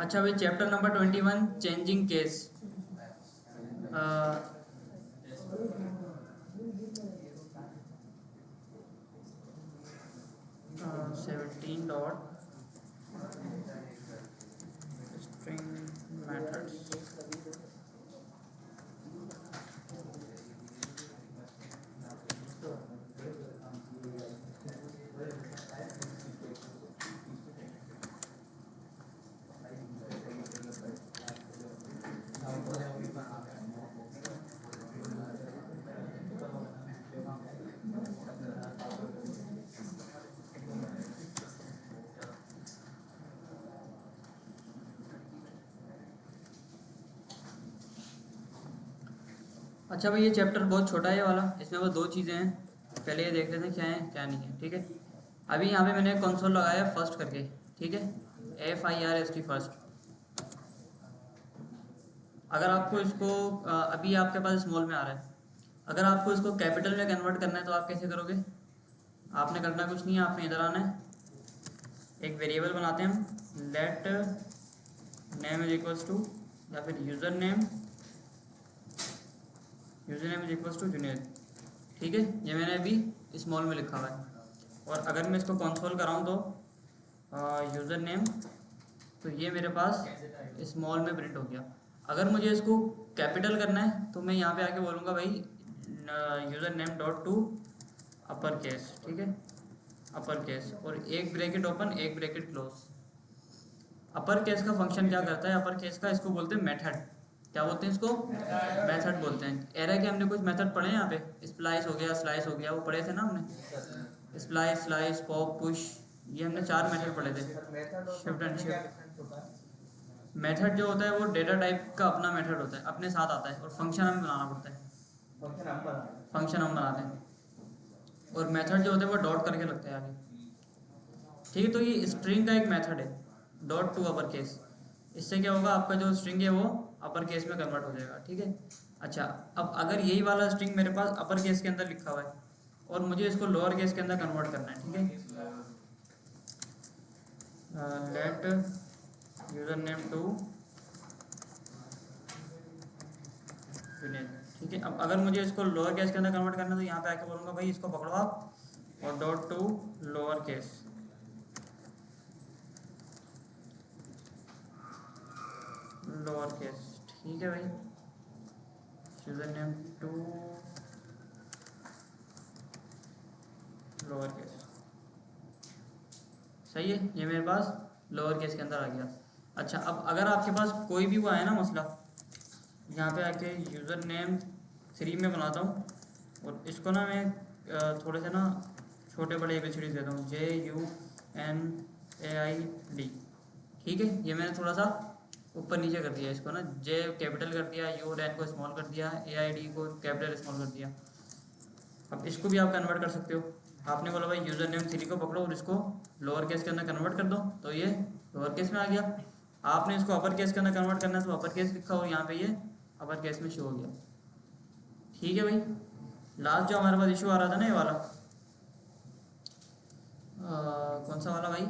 अच्छा भाई, chapter number 21 changing case. 17 dot string methods. अच्छा भाई, ये चैप्टर बहुत छोटा है ये वाला, इसमें बस दो चीज़ें हैं। पहले ये देख लेते हैं क्या है क्या नहीं है, ठीक है। अभी यहाँ पे मैंने कंसोल लगाया फर्स्ट करके, ठीक है, FIRST फर्स्ट। अगर आपको इसको अभी आपके पास स्मॉल में आ रहा है, अगर आपको इसको कैपिटल में कन्वर्ट करना है तो आप कैसे करोगे? आपने करना कुछ नहीं है, आपने इधर आना है, एक वेरिएबल बनाते हैं हम, let name is equals to, या फिर user name is equals to junior, ठीक है। ये मैंने अभी स्मॉल में लिखा हुआ है। और अगर मैं इसको कंसोल कराऊँ तो यूज़र नेम, तो ये मेरे पास स्मॉल में प्रिंट हो गया। अगर मुझे इसको कैपिटल करना है तो मैं यहाँ पे आके बोलूँगा भाई user name dot to upper case, ठीक है, अपर केस, और एक ब्रैकेट ओपन एक ब्रैकेट क्लोज। अपर केस का फंक्शन क्या करता है? अपर केस का इसको बोलते हैं मेथड। क्या बोलते हैं इसको? मेथड बोलते हैं। एरे के हमने कुछ मेथड पढ़े हैं यहाँ पे, स्प्लाइस हो गया, स्लाइस हो गया, वो पढ़े थे ना हमने, स्प्लाइस, स्लाइस, पॉप, पुश, ये हमने 4 मेथड पढ़े थे। Shift and shift. मेथड जो होता है वो डेटा टाइप का अपना मेथड होता है, अपने साथ आता है, और फंक्शन हमें बनाना पड़ता है। फंक्शन हम बनाते हैं, और मेथड जो होते हैं वो डॉट करके लगते हैं आगे, ठीक है। तो ये स्ट्रिंग का एक मेथड है, डॉट टू अपर केस। इससे क्या होगा, आपका जो स्ट्रिंग है वो अपर केस में कन्वर्ट हो जाएगा, ठीक है। अच्छा, अब अगर यही वाला स्ट्रिंग मेरे पास अपर केस के अंदर लिखा हुआ है और मुझे इसको लोअर केस के अंदर कन्वर्ट करना है, ठीक है, let user name to Vinesh, ठीक है। अब अगर मुझे इसको लोअर केस के अंदर कन्वर्ट करना है तो यहाँ पे आके बोलूँगा भाई इसको पकड़ो आप, और dot to lower case, lower case, ठीक है भाई, user name to lower case. सही है, ये मेरे पास लोअर केस के अंदर आ गया। अच्छा, अब अगर आपके पास कोई भी हुआ है ना मसला, यहाँ पे आके यूज़र नेम 3 में बनाता हूँ, और इसको ना मैं थोड़े से ना छोटे बड़े ABCD देता हूँ, JUNAID, ठीक है। ये मैंने थोड़ा सा ऊपर नीचे कर दिया इसको ना, जे कैपिटल कर दिया, यू और एन को स्मॉल कर दिया, AID को कैपिटल स्मॉल कर दिया। अब इसको भी आप कन्वर्ट कर सकते हो। आपने बोला भाई यूज़र नेम 3 को पकड़ो और इसको लोअर केस के अंदर कन्वर्ट कर दो, तो ये लोअर केस में आ गया। आपने इसको अपर केस के अंदर कन्वर्ट करना है तो अपर केस लिखा हो, यहाँ पे ये अपर केस में शो हो गया, ठीक है भाई। लास्ट जो हमारे पास इशू आ रहा था ना, ये वाला कौन सा वाला भाई,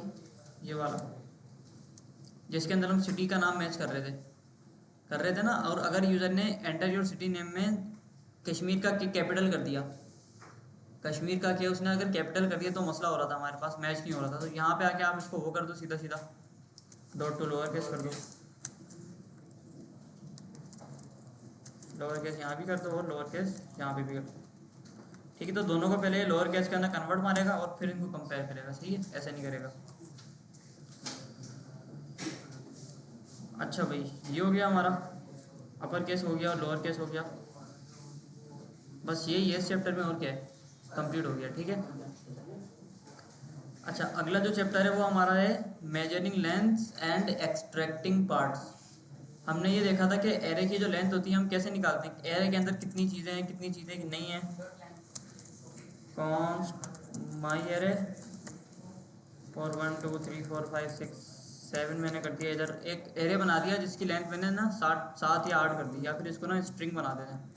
ये वाला, जिसके अंदर हम सिटी का नाम मैच कर रहे थे ना, और अगर यूज़र ने एंटर योर सिटी नेम में कश्मीर का कैपिटल कर दिया, कश्मीर का क्या उसने अगर कैपिटल कर दिया तो मसला हो रहा था, हमारे पास मैच नहीं हो रहा था। तो यहाँ पे आके आप इसको वो कर दो, सीधा सीधा डॉट टू लोअर केस कर दो, लोअर केस यहाँ भी कर दो और लोअर केस यहाँ पे भी कर दो, ठीक है। तो दोनों को पहले लोअर केस के अंदर कन्वर्ट मारेगा और फिर इनको कंपेयर करेगा, सही है, ऐसा नहीं करेगा। अच्छा भाई, ये हो गया हमारा, अपर केस हो गया और लोअर केस हो गया, बस यही है इस चैप्टर में, और क्या है, कंप्लीट हो गया, ठीक है। अच्छा, अगला जो चैप्टर है वो हमारा है measuring length and extracting parts. हमने ये देखा था कि एरे की जो लेंथ होती है हम कैसे निकालते हैं, एरे के अंदर कितनी चीज़ें हैं, कितनी चीज़ें नहीं हैं। कॉन्स्ट माई एरे फॉर 1 2 3 4 5 6 7 मैंने कर दिया, इधर एक एरे बना दिया जिसकी लेंथ मैंने ना 7 या 8 कर दी, या फिर इसको ना स्ट्रिंग बना देते हैं।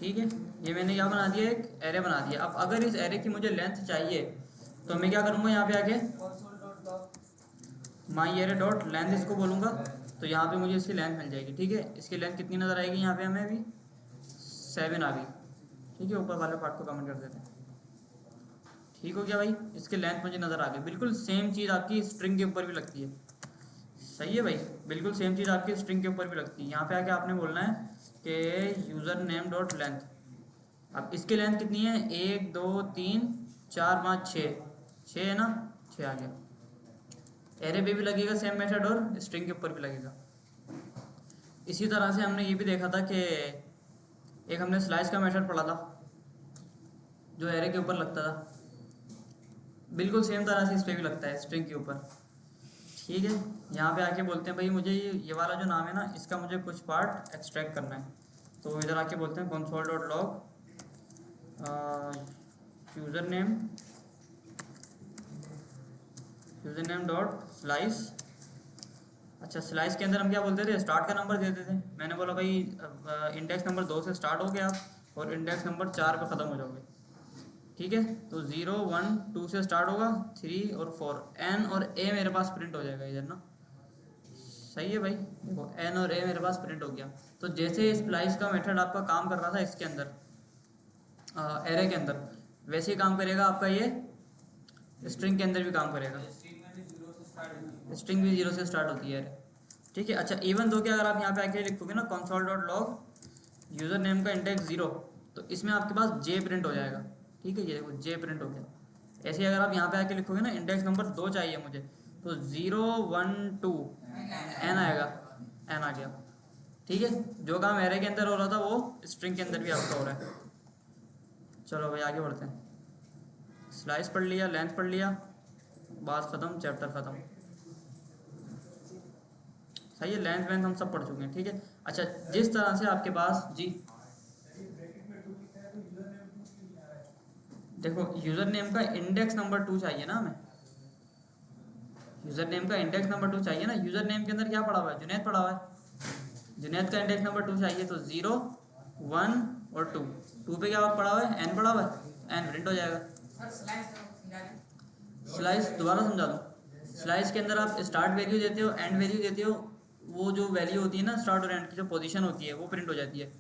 ठीक है, ये मैंने क्या बना दिया, एक एरे बना दिया। अब अगर इस एरे की मुझे लेंथ चाहिए तो मैं क्या करूँगा, यहाँ पे आके माई एरे डॉट लेंथ इसको बोलूँगा, तो यहाँ पे मुझे इसकी लेंथ मिल जाएगी। ठीक है, इसकी लेंथ कितनी नज़र आएगी यहाँ पे हमें अभी 7 आ गई। ठीक है, ऊपर वाले पार्ट को कमेंट कर देते हैं। ठीक हो गया भाई, इसकी लेंथ मुझे नज़र आ गई। बिल्कुल सेम चीज़ आपकी स्ट्रिंग के ऊपर भी लगती है। सही है भाई, बिल्कुल सेम चीज़ आपकी स्ट्रिंग के ऊपर भी लगती है। यहाँ पे आके आपने बोलना है कि यूज़र नेम डॉट लेंथ। अब इसकी लेंथ कितनी है, 1 2 3 4 5 6 है ना, 6 आ गया। एरे पे भी लगेगा सेम मेथड और स्ट्रिंग के ऊपर भी लगेगा। इसी तरह से हमने ये भी देखा था कि एक हमने स्लाइस का मेथड पढ़ा था जो एरे के ऊपर लगता था, बिल्कुल सेम तरह से इस पर भी लगता है स्ट्रिंग के ऊपर। ठीक है, यहाँ पे आके बोलते हैं भाई मुझे ये वाला जो नाम है ना, इसका मुझे कुछ पार्ट एक्सट्रैक्ट करना है। तो इधर आके बोलते हैं console dot log user name dot slice. अच्छा, स्लाइस के अंदर हम क्या बोलते थे, स्टार्ट का नंबर देते थे। मैंने बोला भाई इंडेक्स नंबर 2 से स्टार्ट हो गया आप और इंडेक्स नंबर 4 पे ख़त्म हो जाओगे। ठीक है, तो 0 1 2 से स्टार्ट होगा, 3 और 4, एन और ए मेरे पास प्रिंट हो जाएगा इधर ना। सही है भाई, देखो एन और ए मेरे पास प्रिंट हो गया। तो जैसे स्प्लाइस का मेथड आपका काम कर रहा था इसके अंदर एरे के अंदर, वैसे ही काम करेगा आपका ये स्ट्रिंग के अंदर भी काम करेगा। स्ट्रिंग भी 0 से स्टार्ट होती है। ठीक है, अच्छा इवन दो कि अगर आप यहाँ पे आके लिखोगे ना console dot log user name का इंडेक्स 0, तो इसमें आपके पास जे प्रिंट हो जाएगा। ठीक है, ये देखो जे प्रिंट हो गया। ऐसे ही अगर आप यहाँ पे आके लिखोगे ना इंडेक्स नंबर 2 चाहिए मुझे, तो 0 1 2 एन आएगा, एन आ गया। ठीक है, जो काम एरे के अंदर हो रहा था वो स्ट्रिंग के अंदर भी आपका हो रहा है। चलो भाई आगे बढ़ते हैं। स्लाइस पढ़ लिया, लेंथ पढ़ लिया, बात ख़त्म, चैप्टर ख़त्म। सही है, लेंथ वेंथ हम सब पढ़ चुके हैं। ठीक है, अच्छा जिस तरह से आपके पास जी देखो यूज़र नेम का इंडेक्स नंबर 2 चाहिए ना हमें, यूज़र नेम का इंडेक्स नंबर 2 चाहिए ना। यूज़र नेम के अंदर क्या पड़ा हुआ है, जुनैद पड़ा हुआ है। जुनैद का इंडेक्स नंबर 2 चाहिए, तो 0 1 और 2 पे क्या पड़ा हुआ है, एन पड़ा हुआ है, एन प्रिंट हो जाएगा। स्लाइस दोबारा समझा दूँ, स्लाइस के अंदर आप स्टार्ट वैल्यू देते हो, एंड वैल्यू देते हो, वो जो वैल्यू होती है ना स्टार्ट और एंड की जो पोजीशन होती है वो प्रिंट हो जाती है।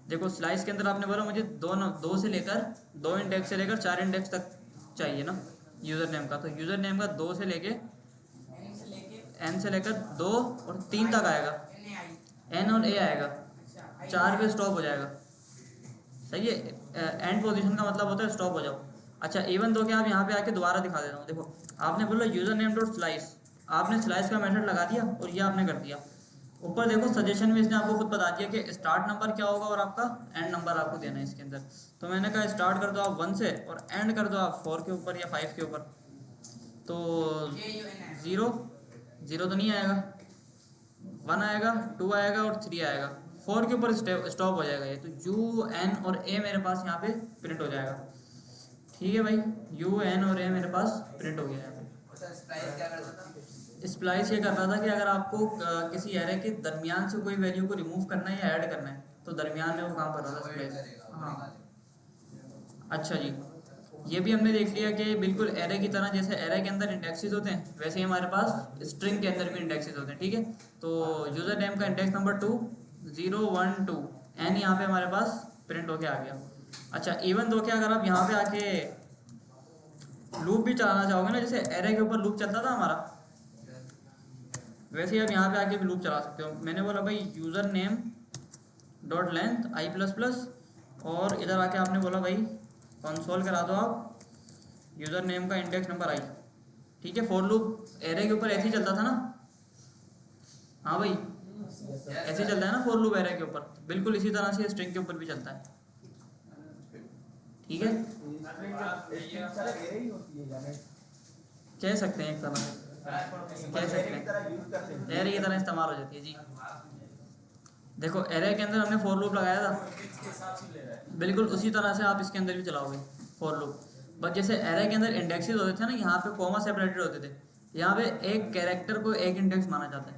देखो स्लाइस के अंदर आपने बोला मुझे दो से लेकर 2 इंडेक्स से लेकर 4 इंडेक्स तक चाहिए ना यूज़र नेम का, तो यूज़र नेम का 2 से लेके एन से लेकर 2 और 3 तक आएगा, एन और ए आएगा, 4 पे स्टॉप हो जाएगा। सही है, एंड पोजीशन का मतलब होता है स्टॉप हो जाओ। अच्छा इवन दो कि आप यहाँ पे आके दोबारा दिखा देता हूँ। देखो आपने बोला यूज़र नेम डॉट स्लाइस, आपने स्लाइस का मेथड लगा दिया और ये आपने कर दिया। ऊपर देखो सजेशन में इसने आपको खुद बता दिया कि स्टार्ट नंबर क्या होगा और आपका एंड नंबर आपको देना है इसके अंदर। तो मैंने कहा स्टार्ट कर दो आप 1 से और एंड कर दो आप 4 के ऊपर या 5 के ऊपर। तो 0 तो नहीं आएगा, 1 आएगा, 2 आएगा और 3 आएगा, 4 के ऊपर स्टॉप हो जाएगा ये। तो यू एन और ए मेरे पास यहाँ पे प्रिंट हो जाएगा। ठीक है भाई, यू एन और ए मेरे पास प्रिंट हो गया है। स्प्लाइस ये कर रहा था कि अगर आपको किसी एरे के दरमियान से कोई वैल्यू को रिमूव करना है या ऐड करना है, तो दरमियान में वो काम कर रहा था स्प्लाइस। हाँ अच्छा जी, ये भी हमने देख लिया कि बिल्कुल एरे की तरह जैसे एरे के अंदर इंडेक्सेस होते हैं वैसे ही हमारे पास स्ट्रिंग के अंदर भी इंडेक्सेस होते हैं। ठीक है, तो यूज़र नेम का इंडेक्स नंबर 2 0 1 2 एन यहाँ पे हमारे पास प्रिंट होके आ गया। अच्छा इवन दो कि अगर आप यहाँ पे आके लूप भी चलाना चाहोगे ना, जैसे एरे के ऊपर लूप चलता था हमारा, वैसे ही आप यहाँ पे आके भी लूप चला सकते हो। मैंने बोला भाई user name dot length I plus plus, और इधर आके आपने बोला भाई कंसोल करा दो आप यूज़र नेम का इंडेक्स नंबर आई। ठीक है, फॉर लूप एरे के ऊपर ऐसे ही चलता था ना। हाँ भाई ऐसे ही चलता है ना फॉर लूप एरे के ऊपर, बिल्कुल इसी तरह से स्ट्रिंग के ऊपर भी चलता है। ठीक है, कह सकते हैं एक तरह से, कह सकते हैं एरे की तरह इस्तेमाल हो जाती है जी। देखो एरे के अंदर हमने फॉर लूप लगाया था, बिल्कुल उसी तरह से आप इसके अंदर भी चलाओगे फॉर लूप। बस जैसे एरे के अंदर इंडेक्सेस होते थे ना, यहाँ पे कॉमा सेपरेटेड होते थे, यहाँ पे एक कैरेक्टर को एक इंडेक्स माना जाता है।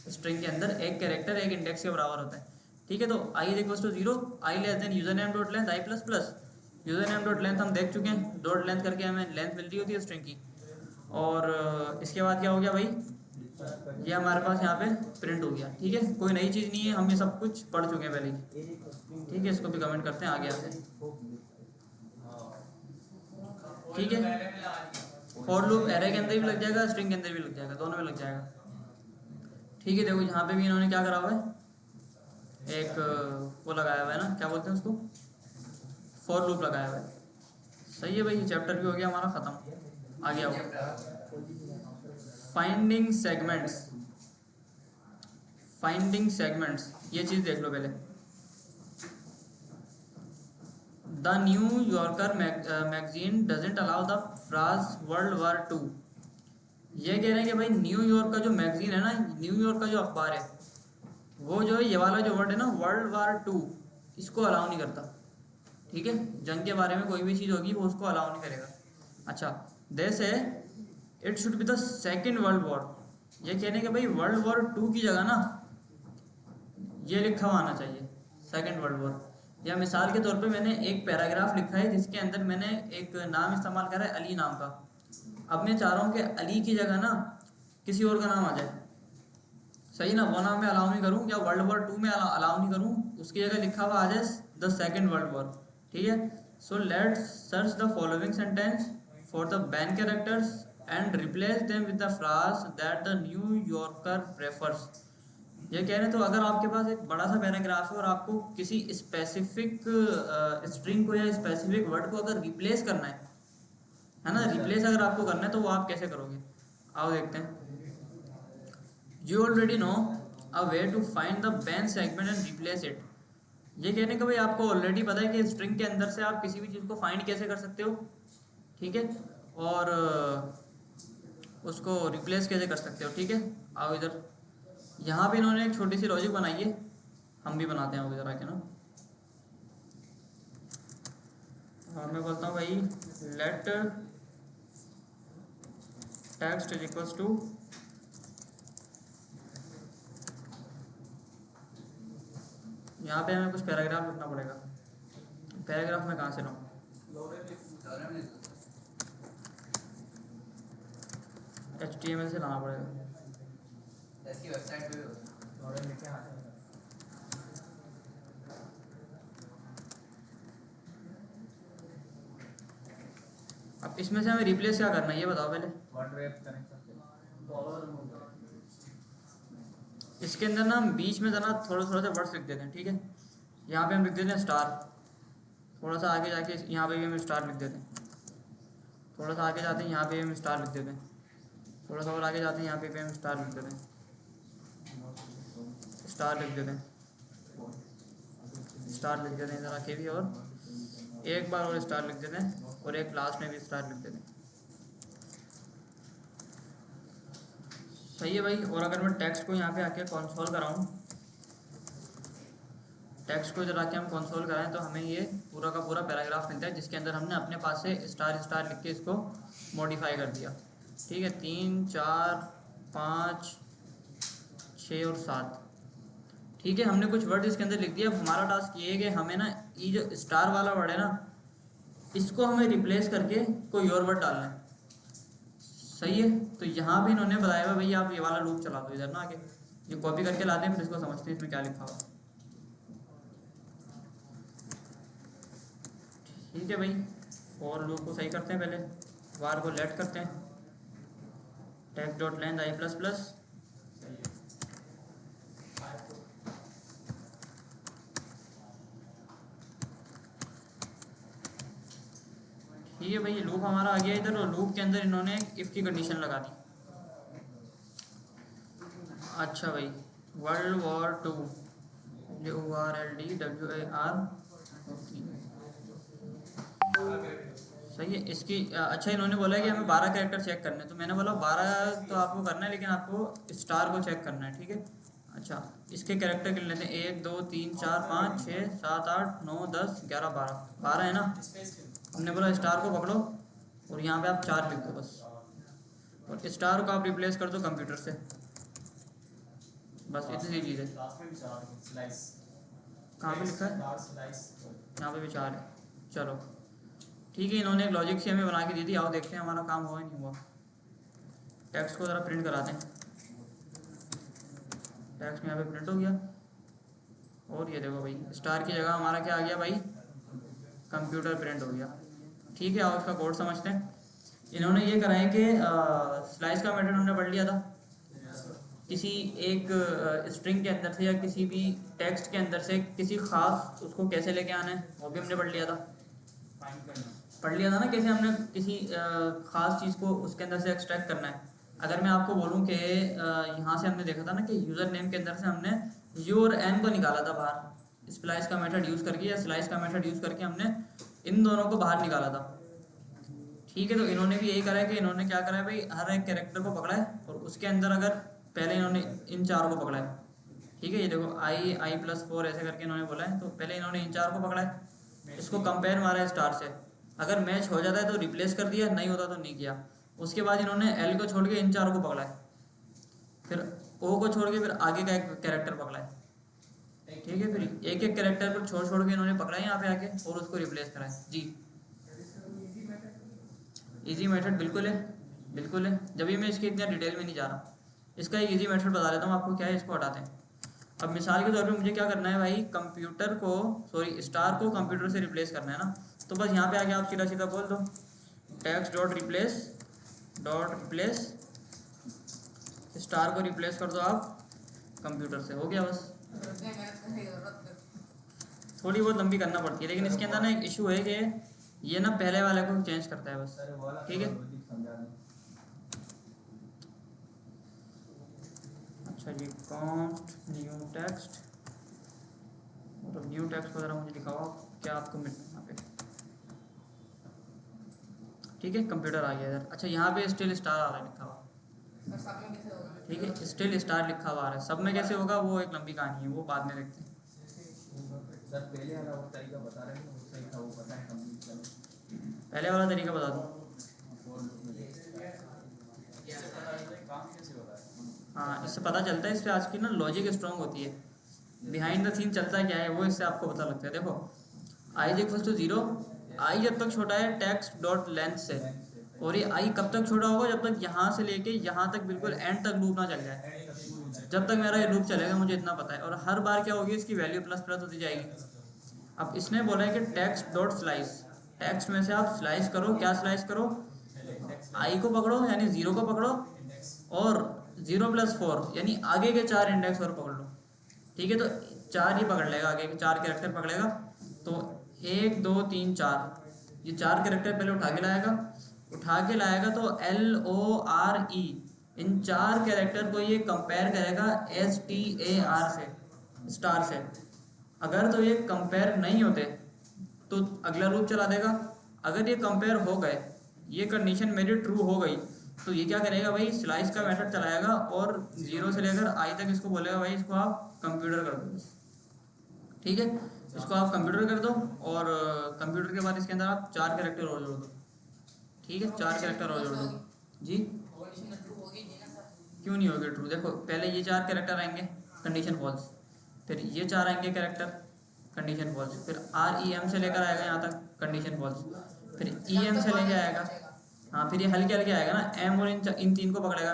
स्ट्रिंग के अंदर एक कैरेक्टर एक इंडेक्स के बराबर होता है। ठीक है, तो I is equal to 0, I less than user name dot length I plus plus. User name dot length हम देख चुके हैं, डॉट लेंथ करके हमें लेंथ मिल रही होती है स्ट्रिंग की। और इसके बाद क्या हो गया भाई, ये हमारे पास यहाँ पे प्रिंट हो गया। ठीक है, कोई नई चीज़ नहीं है, हम ये सब कुछ पढ़ चुके हैं पहले ही। ठीक है, इसको भी कमेंट करते हैं आगे आते हैं। ठीक है, फॉर लूप एरे के अंदर भी लग जाएगा, स्ट्रिंग के अंदर भी लग जाएगा, दोनों में लग जाएगा। ठीक है, देखो यहाँ पे भी इन्होंने क्या करा हुआ है, एक वो लगाया हुआ है ना, क्या बोलते हैं उसको, फॉर लूप लगाया हुआ है। सही है भाई, चैप्टर भी हो गया हमारा ख़त्म। आ गया फाइंडिंग सेगमेंट्स। फाइंडिंग सेगमेंट्स, ये चीज़ देख लो पहले। The New Yorker magazine doesn't allow the phrase world war two. ये कह रहे हैं कि भाई न्यूयॉर्क का जो मैगजीन है ना, न्यूयॉर्क का जो अखबार है, वो जो है ये वाला जो वर्ड है ना वर्ल्ड वार टू, इसको अलाउ नहीं करता। ठीक है, जंग के बारे में कोई भी चीज़ होगी वो उसको अलाउ नहीं करेगा। अच्छा, देश है it should be the second world war. ये कह रहे हैं कि भाई वर्ल्ड वॉर टू की जगह ना ये लिखा हुआ आना चाहिए सेकेंड वर्ल्ड वॉर। या मिसाल के तौर पे मैंने एक पैराग्राफ लिखा है जिसके अंदर मैंने एक नाम इस्तेमाल करा है अली नाम का। अब मैं चाह रहा हूँ कि अली की जगह ना किसी और का नाम आ जाए, सही ना, वो नाम मैं अलाउ नहीं करूँ, या वर्ल्ड वॉर टू में अलाउ नहीं करूँ, उसकी जगह लिखा हुआ आ जाए द सेकेंड वर्ल्ड वॉर। ठीक है, so let's search the following sentence for the ban characters and replace them with the phrase that the New yorker prefers. ये कह रहे हैं तो अगर आपके पास एक बड़ा सा पैराग्राफ है और आपको किसी स्पेसिफिक स्ट्रिंग को या स्पेसिफिक वर्ड को अगर रिप्लेस करना है ना, रिप्लेस अगर आपको करना है तो वो आप कैसे करोगे, आओ देखते हैं। You already know a way to find the ban segment and replace it. ये कहने का भाई आपको ऑलरेडी पता है कि स्ट्रिंग के अंदर से आप किसी भी चीज़ को फाइंड कैसे कर सकते हो। ठीक है, और उसको रिप्लेस कैसे कर सकते हो। ठीक है, आओ इधर, यहाँ पे इन्होंने एक छोटी सी लॉजिक बनाई है, हम भी बनाते हैं इधर आके ना। और मैं बोलता हूँ भाई let text is equals to, यहाँ पे हमें कुछ पैराग्राफ लिखना पड़ेगा। पैराग्राफ में कहाँ से लाऊँ, HTML से लाना पड़ेगा। वेबसाइट पे अब इसमें से हमें रिप्लेस क्या करना है ये बताओ पहले। इसके अंदर ना हम बीच में ज़रा थोड़ा थोड़ा सा वर्ड्स लिख देते हैं। ठीक है, यहाँ पे हम लिख देते हैं स्टार, थोड़ा सा आगे जाके यहाँ पे भी हम स्टार लिख देते हैं, थोड़ा सा आगे जाते हैं यहाँ पे हम स्टार लिख देते हैं, थोड़ा सा और आगे जाते हैं यहाँ पे भी हम स्टार लिख देते हैं, स्टार लिख देते हैं, स्टार लिख देते हैं इधर आके भी, और एक बार और स्टार लिख देते हैं, और एक लास्ट में भी स्टार लिख देते हैं। सही है भाई। और अगर मैं टेक्स्ट को यहाँ पे आके कंसोल कराऊँ, टेक्स्ट को इधर आके हम कंसोल कराएं तो हमें ये पूरा का पूरा पैराग्राफ मिलता है जिसके अंदर हमने अपने पास से स्टार स्टार लिख के इसको मॉडिफाई कर दिया। ठीक है, 3 4 5 6 और 7। ठीक है, हमने कुछ वर्ड इसके अंदर लिख दिया। अब हमारा टास्क ये है कि हमें ना ये जो स्टार वाला वर्ड है ना, इसको हमें रिप्लेस करके कोई और वर्ड डालना है। सही है, तो यहाँ भी इन्होंने बताया हुआ भाई आप ये वाला लूप चला दो इधर ना आके, ये कॉपी करके लाते हैं, फिर इसको समझते हैं इसमें क्या लिखा हुआ। ठीक है भाई, और लूप को सही करते हैं, पहले वार को लेट करते हैं, text dot length I plus plus, ठीक है भाई, ये लूप हमारा आ गया इधर, और लूप के अंदर इन्होंने इफ़ की कंडीशन लगा दी। अच्छा भाई, वर्ल्ड वॉर टू, WORLDWAR, सही है इसकी। अच्छा, इन्होंने बोला है कि हमें 12 कैरेक्टर चेक करने हैं, तो मैंने बोला 12 तो आपको करना है, लेकिन आपको स्टार को चेक करना है। ठीक है, अच्छा इसके कैरेक्टर गिन लेते हैं, 1 2 3 4 5 6 7 8 9 10 11 12, 12 है ना। हमने बोला स्टार को पकड़ो और यहाँ पे आप 4 लिख दो बस, और स्टार को आप रिप्लेस कर दो कंप्यूटर से, बस इतनी सी चीज़ है। कहाँ पे लिखा है? यहाँ पे भी 4 है। चलो ठीक है, इन्होंने एक लॉजिक सी हमें बना के दी थी। आओ देखते हैं हमारा काम हुआ नहीं हुआ। टेक्स्ट को ज़रा प्रिंट कराते हैं। टेक्स्ट में यहाँ पे प्रिंट हो गया, और ये देखो भाई स्टार की जगह हमारा क्या आ गया भाई, कंप्यूटर प्रिंट हो गया। ठीक है, आओ इसका कोड समझते हैं। इन्होंने ये करा है कि स्लाइस का मेथड हमने पढ़ लिया था। किसी एक स्ट्रिंग के अंदर से या किसी भी टेक्स्ट के अंदर से किसी खास उसको कैसे लेके आना है वो भी हमने पढ़ लिया था। ना कैसे हमने किसी खास चीज़ को उसके अंदर से एक्सट्रैक्ट करना है। अगर मैं आपको बोलूँ कि यहाँ से हमने देखा था ना कि यूज़र नेम के अंदर से हमने यू और एन को निकाला था बाहर, स्प्लाइस का मेथड यूज़ करके या स्लाइस का मेथड यूज़ करके हमने इन दोनों को बाहर निकाला था। ठीक है, तो इन्होंने भी यही करा है कि इन्होंने क्या करा है भाई, हर एक कैरेक्टर को पकड़ा है और उसके अंदर अगर पहले इन्होंने इन 4 को पकड़ा है। ठीक है, ये देखो i+4 ऐसे करके इन्होंने बोला है, तो पहले इन्होंने इन 4 को पकड़ा है, इसको कंपेयर मारा है स्टार से। अगर मैच हो जाता है तो रिप्लेस कर दिया, नहीं होता तो नहीं किया। उसके बाद इन्होंने एल को छोड़ के इन 4 को पकड़ा है, फिर ओ को छोड़ के फिर आगे का एक कैरेक्टर पकड़ा है। ठीक है, फिर एक एक कैरेक्टर पर छोड़ छोड़ के इन्होंने पकड़ा है यहाँ पे आके और उसको रिप्लेस करा है। जी इजी मेथड बिल्कुल है, बिल्कुल है। जब भी मैं इसकी इतना डिटेल में नहीं जा रहा, इसका एक इजी मेथड बता देता हूँ आपको क्या है। इसको हटाते हैं। अब मिसाल के तौर पे मुझे क्या करना है भाई, कंप्यूटर को स्टार को कंप्यूटर से रिप्लेस करना है ना, तो बस यहाँ पे आके आप सीधा सीधा बोल दो टेक्स्ट डॉट रिप्लेस स्टार को रिप्लेस कर दो आप कंप्यूटर से, हो गया बस। थोड़ी बहुत लंबी करना पड़ती है, लेकिन इसके अंदर ना एक इशू है कि ये ना पहले वाले को चेंज करता है बस। ठीक है, अच्छा जी, कॉन्स्ट न्यू टेक्स्ट, मतलब न्यू टेक्स्ट को ज़रा मुझे दिखाओ क्या आपको मिल यहाँ पे। ठीक है, कंप्यूटर आ गया इधर। अच्छा, यहाँ पे स्टिल स्टार आ रहा है लिखा हुआ। ठीक है, स्टिल स्टार लिखा हुआ आ रहा है। सब में कैसे होगा वो एक लंबी कहानी है, वो बाद में देखते हैं। पहले वाला तरीका बता दो। हाँ, इससे पता चलता है, इससे आज की ना लॉजिक स्ट्रांग होती है, बिहाइंड द सीन चलता क्या है वो इससे आपको पता लगता है। देखो i=0, आई जब तक छोटा है टेक्स्ट डॉट लेंथ से, और ये आई कब तक छोटा होगा, जब तक यहाँ से लेके यहाँ तक बिल्कुल एंड तक लूप ना चल जाए। जब तक मेरा ये लूप चलेगा मुझे इतना पता है, और हर बार क्या होगी, इसकी वैल्यू प्लस प्लस होती जाएगी। अब इसने बोला है कि टेक्स्ट डॉट स्लाइस, टेक्स्ट में से आप स्लाइस करो। क्या स्लाइस करो, आई को पकड़ो यानी 0 को पकड़ो, और 0+4 यानी आगे के 4 इंडेक्स और पकड़ लो। ठीक है, तो 4 ही पकड़ लेगा, आगे के 4 कैरेक्टर पकड़ेगा। तो 1 2 3 4 ये 4 कैरेक्टर पहले उठा के लाएगा तो LORE इन 4 कैरेक्टर को ये कंपेयर करेगा STAR से, स्टार से। अगर तो ये कंपेयर नहीं होते तो अगला लूप चला देगा। अगर ये कंपेयर हो गए, ये कंडीशन मेरी ट्रू हो गई, तो ये क्या करेगा भाई, स्लाइस का मेथड चलाएगा और 0 से लेकर आई तक इसको बोलेगा भाई इसको आप कंप्यूटर कर दो। ठीक है, इसको आप कंप्यूटर कर दो, और कंप्यूटर के बाद इसके अंदर आप 4 कैरेक्टर और जोड़ दो। ठीक है, 4 कैरेक्टर और जोड़ दो जी। क्यों नहीं होगी ट्रू, देखो पहले ये 4 कैरेक्टर आएंगे कंडीशन फॉल्स, फिर ये 4 आएंगे कैरेक्टर कंडीशन फॉल्स, फिर REM से लेकर आएगा यहाँ तक कंडीशन फॉल्स, फिर EM से लेके आएगा, हाँ फिर ये हल्के हल्के आएगा ना, M और इन 3 को पकड़ेगा,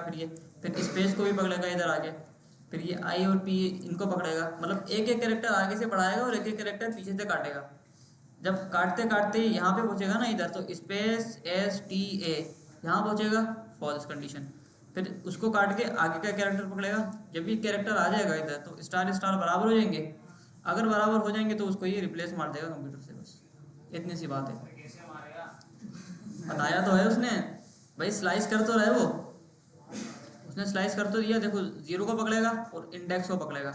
फिर स्पेस को भी पकड़ेगा इधर आगे, फिर ये I और P इनको पकड़ेगा। मतलब एक एक कैरेक्टर आगे से बढ़ाएगा और एक एक कैरेक्टर पीछे से काटेगा। जब काटते काटते यहाँ पे पहुँचेगा ना इधर, तो स्पेस STA यहाँ पहुँचेगा फॉल्स कंडीशन, फिर उसको काट के आगे का कैरेक्टर पकड़ेगा। जब भी कैरेक्टर आ जाएगा इधर तो स्टार स्टार बराबर हो जाएंगे। अगर बराबर हो जाएंगे तो उसको ये रिप्लेस मार देगा कंप्यूटर से, बस इतनी सी बात है। बताया तो है उसने भाई, स्लाइस कर तो रहे वो, उसने स्लाइस कर तो दिया। देखो 0 को पकड़ेगा और इंडेक्स को पकड़ेगा,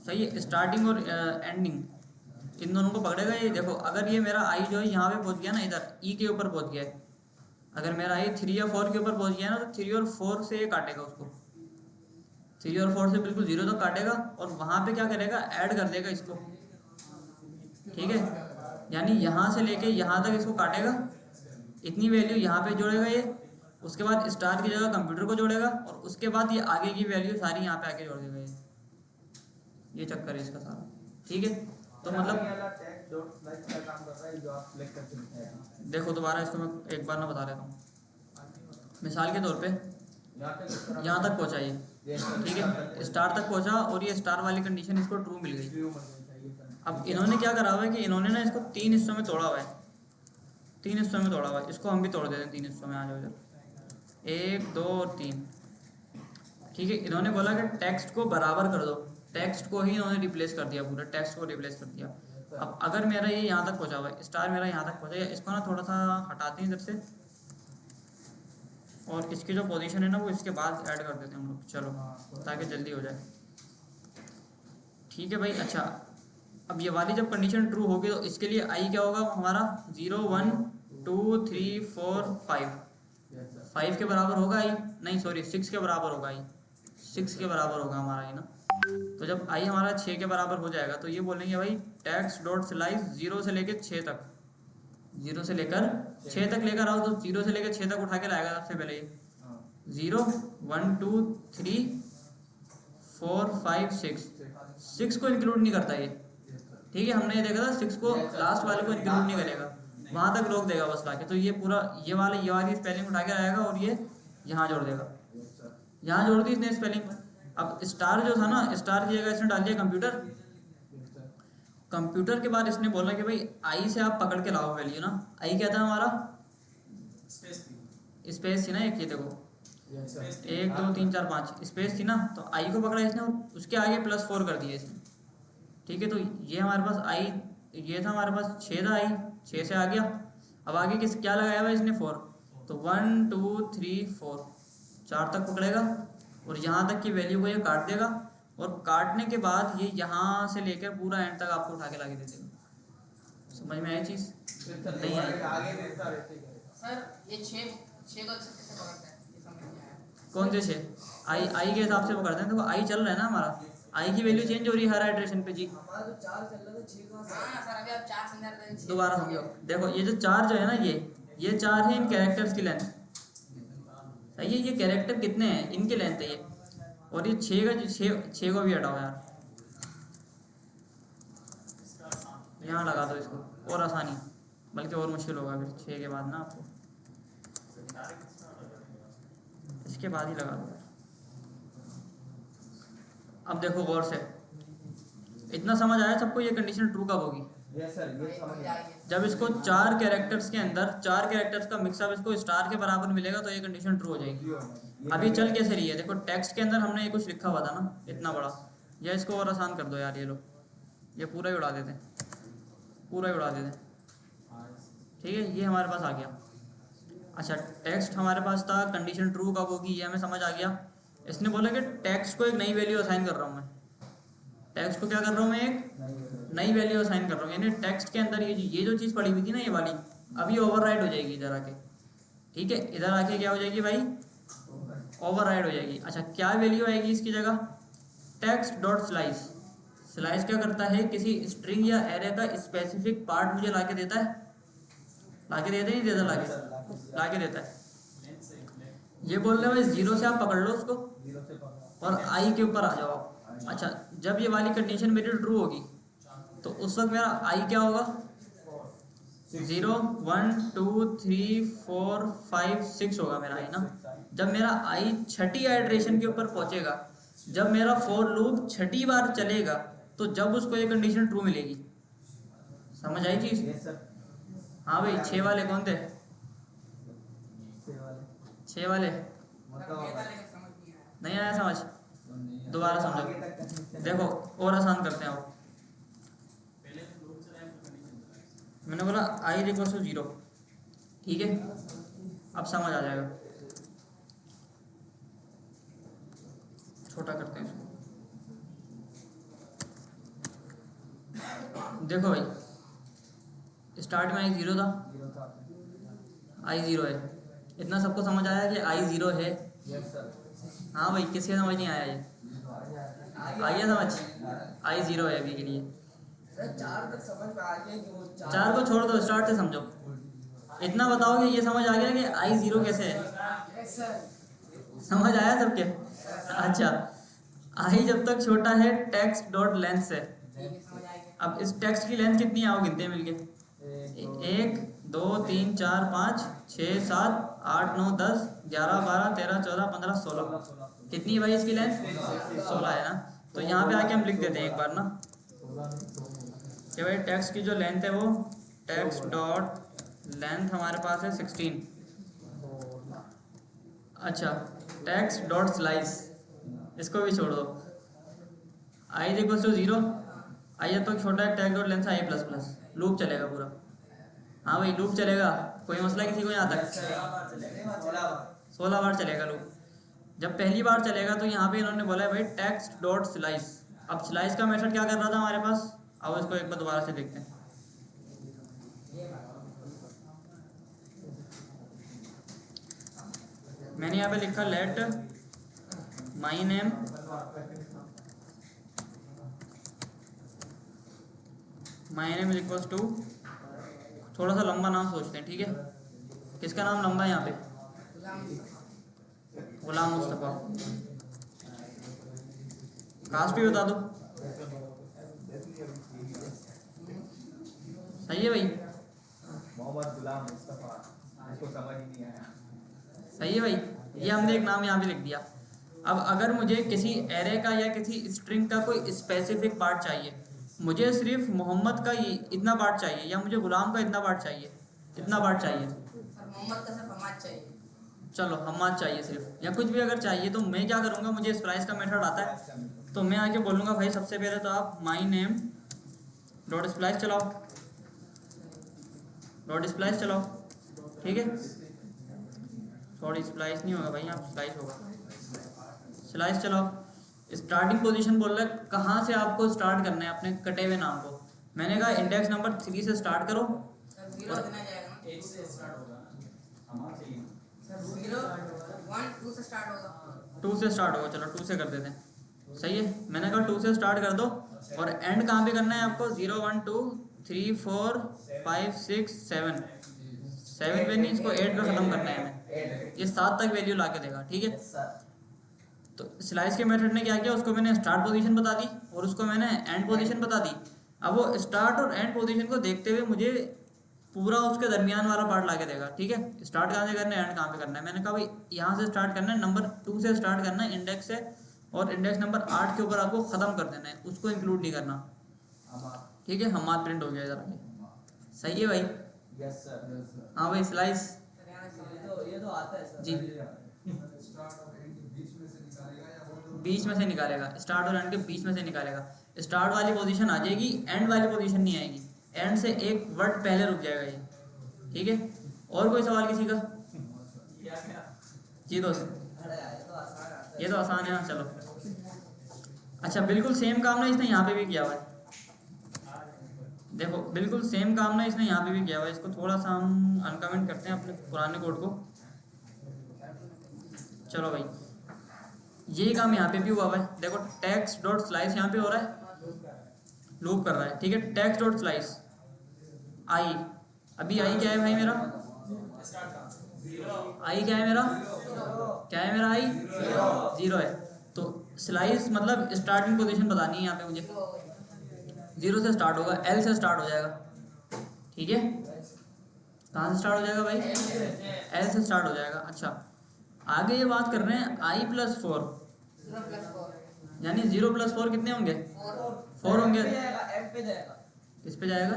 सही है, स्टार्टिंग और एंडिंग इन दोनों को पकड़ेगा। ये देखो अगर ये मेरा आई जो है यहाँ पे पहुँच गया ना, इधर ई के ऊपर पहुँच गया है, अगर मेरा आई 3 या 4 के ऊपर पहुँच गया ना, तो 3 और 4 से ये काटेगा उसको, 3 और 4 से बिल्कुल 0 तक काटेगा, और वहाँ पे क्या करेगा, ऐड कर देगा इसको। ठीक है, यानी यहाँ से लेके यहाँ तक इसको काटेगा, इतनी वैल्यू यहाँ पे जोड़ेगा ये, उसके बाद स्टार की जगह कंप्यूटर को जोड़ेगा, और उसके बाद ये आगे की वैल्यू सारी यहाँ पे आके जोड़ देगा। ये चक्कर है इसका सारा। ठीक है। तो मतलब देखो दोबारा इसको मैं एक बार ना बता देता हूँ। मिसाल के तौर पे यहाँ तक पहुँचा ये, ठीक है, स्टार तक पहुँचा और ये स्टार वाली कंडीशन इसको ट्रू मिल गई। अब इन्होंने क्या करा हुआ है कि इन्होंने ना इसको 3 हिस्सों में तोड़ा हुआ है, 3 हिस्सों में तोड़ा हुआ है। इसको हम भी तोड़ देते हैं 3 हिस्सों में। आ जाओ इधर, 1 2 और 3, ठीक है। इन्होंने बोला कि टेक्स्ट को बराबर कर दो, टेक्स्ट को ही इन्होंने रिप्लेस कर दिया, पूरा टेक्स्ट को रिप्लेस कर दिया। अब अगर मेरा ये यहाँ तक पहुँचा हुआ है, स्टार मेरा यहाँ तक पहुँचा है, इसको ना थोड़ा सा हटाते हैं इधर से और इसकी जो पोजीशन है ना वो इसके बाद ऐड कर देते हैं हम लोग, चलो, ताकि जल्दी हो जाए। ठीक है भाई। अच्छा, अब ये वाली जब कंडीशन ट्रू होगी तो इसके लिए आई क्या होगा हमारा, 0 1 2 3 4 5, 5 के बराबर होगा आई, नहीं सॉरी 6 के बराबर होगा आई, 6 के बराबर होगा हमारा आई ना। तो जब आई हमारा 6 के बराबर हो जाएगा तो ये बोलेंगे भाई टेक्स्ट डॉट स्लाइस 0 से लेकर 6 तक, 0 से लेकर 6 तक लेकर आओ। तो 0 से लेकर 6 तक उठा के लाएगा सबसे पहले ये 0 1 2 3 4 5 6 को इंक्लूड नहीं करता ये, ठीक है। हमने ये देखा था 6 को लास्ट वाले को इंक्लूड नहीं करेगा, वहां तक रोक देगा बस लाके। तो ये पूरा ये वाली स्पेलिंग उठा के लाएगा और ये यहाँ जोड़ देगा, यहाँ जोड़ दी इसने स्पेलिंग। अब स्टार जो था ना, स्टार की जगह इसने डाल दिया कंप्यूटर। कंप्यूटर के बाद इसने बोला कि भाई आई से आप पकड़ के लाओ वैल्यू ना। आई क्या था हमारा, स्पेस थी ना एक, ये देखो 1 2 3 4 5 स्पेस थी ना, तो आई को पकड़ा इसने और उसके आगे +4 कर दिया इसने, ठीक है। तो ये हमारे पास आई, ये था हमारे पास 6 था, आई 6 से आ गया। अब आगे किस क्या लगाया हुआ इसने 4, तो 1 2 3 4 4 तक पकड़ेगा और यहाँ तक की वैल्यू को ये काट देगा और काटने के बाद ये यहाँ से लेकर पूरा एंड तक आपको उठा के ला के दे देगा। समझ में आई चीज़? नहीं आई सर ये 6 को कैसे पकड़ते हैं, ये समझ नहीं आया। कौन से 6? आई के हिसाब से पकड़ते हैं। देखो आई चल रहा है ना हमारा, आई की वैल्यू चेंज हो रही है हर आइटरेशन पे जी। हमारा तो 4 चल रहा था, 6 कहां से? हां सर अभी आप 4 समझा रहे थे। दोबारा समझो, देखो ये जो 4 जो है ना, ये 4 है इन कैरेक्टर्स की लेंथ, सही है। ये कैरेक्टर कितने हैं इनकी लेंथ है ये, और ये 6 का 6 को भी हटाओ यार, यहाँ लगा दो इसको और आसानी, बल्कि और मुश्किल होगा फिर 6 के बाद ना आपको, इसके बाद ही लगा दो। अब देखो गौर से, इतना समझ आया सबको ये कंडीशन ट्रू कब होगी? यस सर, ये समझ गया। जब इसको 4 कैरेक्टर्स के अंदर 4 कैरेक्टर्स का मिक्सअप इसको स्टार के बराबर मिलेगा तो ये कंडीशन ट्रू हो जाएगी। अभी चल कैसे रही है देखो, टेक्स्ट के अंदर हमने ये कुछ लिखा हुआ था ना इतना बड़ा, या इसको और आसान कर दो यार, ये लो ये पूरा ही उड़ा देते हैं, पूरा ही उड़ा देते हैं, ठीक है। ये हमारे पास आ गया। अच्छा, टेक्स्ट हमारे पास था, कंडीशन ट्रू कब होगी ये हमें समझ आ गया। इसने बोला कि टेक्स्ट को एक नई वैल्यू असाइन कर रहा हूँ मैं, टेक्स्ट को क्या कर रहा हूँ मैं, एक नई वैल्यू असाइन कर रहा हूँ। यानी टेक्स्ट के अंदर ये जो चीज़ पड़ी हुई थी ना ये वाली, अभी ओवरराइड हो जाएगी इधर आके, ठीक है। इधर आके क्या हो जाएगी भाई, ओवरराइड हो जाएगी। अच्छा, क्या वैल्यू आएगी इसकी जगह, टेक्स्ट डॉट स्लाइस। स्लाइस क्या करता है, किसी स्ट्रिंग या एरे का स्पेसिफिक पार्ट मुझे लाके देता है, लाके देता नहीं देता, लाके देता है। ये बोल रहे हैं भाई 0 से आप पकड़ लो उसको 0 से पकड़ा और आई के ऊपर आ जाओ। अच्छा, जब ये वाली कंडीशन मेरी ट्रू होगी तो उस वक्त मेरा आई क्या होगा, 0 1 2 3 4 5 6 होगा मेरा आई ना। जब मेरा आई छठी आइटरेशन के ऊपर पहुंचेगा, जब मेरा फॉर लूप छठी बार चलेगा, तो जब उसको ये कंडीशन ट्रू मिलेगी। समझ आई चीज? Yes sir. हाँ भाई, 6 वाले कौन थे, 6 वाले नहीं आया समझ, दोबारा समझो। देखो और आसान करते हैं, और मैंने बोला आई इक्वल टू 0, ठीक है। अब समझ आ जाएगा, छोटा करते हैं इसको। देखो भाई, स्टार्ट में आई 0 था, आई 0 है, इतना सबको समझ आया कि आई 0 है। Yes sir. हाँ भाई, किसी समझ नहीं आया, ये आइए समझ, आई 0 है अभी के लिए। सर 4 तक समझ में आ गया कि वो 4 को छोड़ दो, स्टार्ट से समझो। इतना बताओ कि ये समझ आ गया कि आई 0 कैसे है, यस सर। समझ आया सबके? अच्छा, आई जब तक छोटा है टेक्स्ट डॉट लेंथ से, समझ आ अब इस टेक्स्ट की लेंथ कितनी है आओ गिनते हैं मिलके। 1 2 3 4 5 6 7 8 9 10 11 12 13 14 15 16 कितनी है भाई इसकी लेंथ? 16 है ना। तो यहाँ पे आके हम लिख देते हैं एक बार ना कि भाई टेक्स्ट की जो लेंथ है वो टेक्स्ट डॉट लेंथ हमारे पास है 16। अच्छा टेक्स्ट डॉट स्लाइस इसको भी छोड़ दो। आई इज इक्वल टू 0 आई तो छोटा है text dot length I plus plus loop चलेगा पूरा। हाँ भाई लूप चलेगा कोई मसला किसी को यहाँ तक 16 बार चलेगा लूप। जब पहली बार चलेगा तो यहाँ पे इन्होंने बोला है भाई टेक्स्ट डॉट स्लाइस। अब स्लाइस का मेथड क्या कर रहा था हमारे पास अब इसको एक बार दोबारा से देखते हैं। मैंने यहाँ पे लिखा let my name is equals to थोड़ा सा लंबा नाम सोचते हैं ठीक है। किसका नाम लंबा है यहाँ पे? गुलाम मुस्तफ़ा। कास्ट भी बता दो। सही है भाई मोहम्मद गुलाम मुस्तफा इसको समझ ही नहीं आया। सही है भाई ये हमने एक नाम यहाँ पे लिख दिया। अब अगर मुझे किसी एरे का या किसी स्ट्रिंग का कोई स्पेसिफिक पार्ट चाहिए मुझे सिर्फ मोहम्मद का ये इतना पार्ट चाहिए या मुझे गुलाम का इतना पार्ट चाहिए इतना पार्ट चाहिए मोहम्मद का सिर्फ हमाद चाहिए। चलो हमाद चाहिए सिर्फ या कुछ भी अगर चाहिए तो मैं क्या करूँगा मुझे स्प्लाइस का मेथड आता है तो मैं आके बोलूँगा भाई सबसे पहले तो आप माई नेम डॉट स्प्लाइस चलाओ ठीक है। सॉरी स्प्लाइस नहीं होगा भाई यहाँ स्लाइस होगा। स्लाइस चलाओ। स्टार्टिंग पोजीशन बोल रहा है कहाँ से आपको स्टार्ट करना है अपने कटे हुए नाम को। मैंने कहा इंडेक्स नंबर 3 से स्टार्ट करो। सर 0 देना जाएगा ना 8 से स्टार्ट होगा हमारा चाहिए सर 0 1 2 से स्टार्ट होगा 2 से स्टार्ट होगा। चलो 2 से कर देते हैं सही है। मैंने कहा 2 से स्टार्ट कर दो और एंड कहाँ पे करना है आपको 0 1 2 3 4 5 6 7 पे नहीं इसको 8 पे ख़त्म करना है हमें। ये 7 तक वैल्यू ला के देगा ठीक है। तो स्लाइस के मेथड ने क्या किया उसको मैंने स्टार्ट पोजीशन बता दी और उसको मैंने एंड पोजीशन बता दी। अब वो स्टार्ट और एंड पोजीशन को देखते हुए मुझे पूरा उसके दरमियान वाला पार्ट ला के देगा ठीक है। स्टार्ट कहाँ से करना है एंड कहाँ पे करना है। मैंने कहा भाई यहाँ से स्टार्ट करना है नंबर 2 से स्टार्ट करना है इंडेक्स से और इंडेक्स नंबर 8 के ऊपर आपको ख़त्म कर देना है उसको इंक्लूड नहीं करना ठीक है। हमाद प्रिंट हो गया इधर आगे। सही है भाई यस सर हाँ भाई स्लाइस ये तो आता है सर जी बीच में से निकालेगा स्टार्ट और एंड के बीच में से निकालेगा। स्टार्ट वाली पोजीशन आ जाएगी एंड वाली पोजीशन नहीं आएगी। एंड से एक वर्ड पहले रुक जाएगा ये ठीक है। और कोई सवाल किसी का? जी दोस्त ये तो आसान है ना चलो। अच्छा बिल्कुल सेम काम ना इसने यहाँ पे भी किया हुआ है। देखो बिल्कुल सेम काम ना इसने यहाँ पे भी किया हुआ है। इसको थोड़ा सा हम अनकमेंट करते हैं अपने पुराने कोड को। चलो भाई यही काम यहाँ पे भी हुआ है। देखो टेक्स्ट डॉट स्लाइस यहाँ पे हो रहा है लूप कर रहा है ठीक है। टेक्स्ट डॉट स्लाइस आई अभी आई क्या है भाई मेरा आई क्या है मेरा आई 0 है। तो स्लाइस मतलब स्टार्टिंग पोजीशन बतानी है यहाँ पे मुझे 0 से स्टार्ट होगा एल से स्टार्ट हो जाएगा ठीक है। कहाँ से स्टार्ट हो जाएगा भाई एल से स्टार्ट हो जाएगा। अच्छा आगे ये बात कर रहे हैं i + 4 यानी 0 + 4 कितने होंगे 4 होंगे। किस पे जाएगा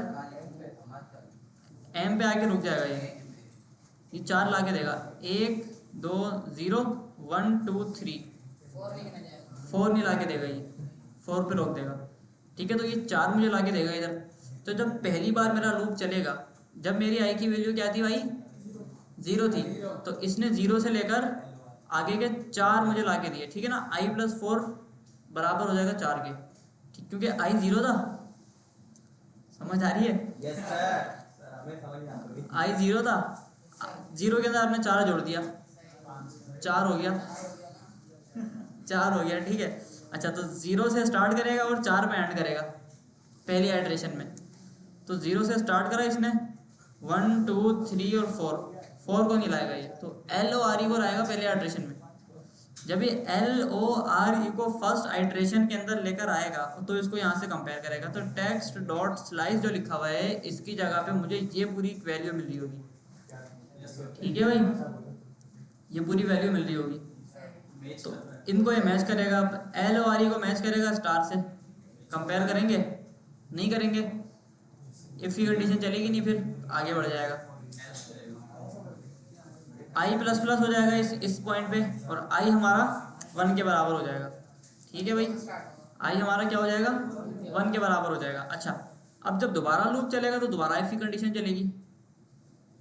एम पे आके रुक जाएगा ये 4 ला के देगा 1 2 0 1 2 3 4 नहीं ला के देगा ये 4 पे रोक देगा ठीक है। तो ये 4 मुझे ला के देगा इधर। तो जब पहली बार मेरा लूप चलेगा जब मेरी आई की वैल्यू क्या थी भाई 0 थी तो इसने 0 से लेकर आगे के 4 मुझे ला के दिए ठीक है ना। i + 4 बराबर हो जाएगा 4 के ठीक क्योंकि i 0 था। समझ आ रही है यस सर हमें समझ नहीं आता। i 0 था 0 के अंदर आपने 4 जोड़ दिया 4 हो गया 4 हो गया ठीक है। अच्छा तो 0 से स्टार्ट करेगा और 4 पे एंड करेगा पहली आइटरेशन में। तो 0 से स्टार्ट करा इसने 1 2 3 और 4 को नहीं लाएगा ये तो एल और आर ई को लाएगा पहले आइटरेशन में। जब ये LORE को फर्स्ट आइट्रेशन के अंदर लेकर आएगा तो इसको यहाँ से कंपेयर करेगा। तो टेक्स्ट डॉट स्लाइस जो लिखा हुआ है इसकी जगह पे मुझे ये पूरी वैल्यू मिल रही होगी, ठीक है भाई, ये पूरी वैल्यू मिल रही होगी। तो इनको ये मैच करेगा, LORE को मैच करेगा स्टार से, कंपेयर करेंगे, नहीं करेंगे, इफ की कंडीशन चलेगी नहीं, फिर आगे बढ़ जाएगा। आई प्लस प्लस हो जाएगा इस पॉइंट पे, और आई हमारा 1 के बराबर हो जाएगा, ठीक है भाई, आई हमारा क्या हो जाएगा 1 के बराबर हो जाएगा। अच्छा, अब जब दोबारा लूप चलेगा तो दोबारा इफ की कंडीशन चलेगी,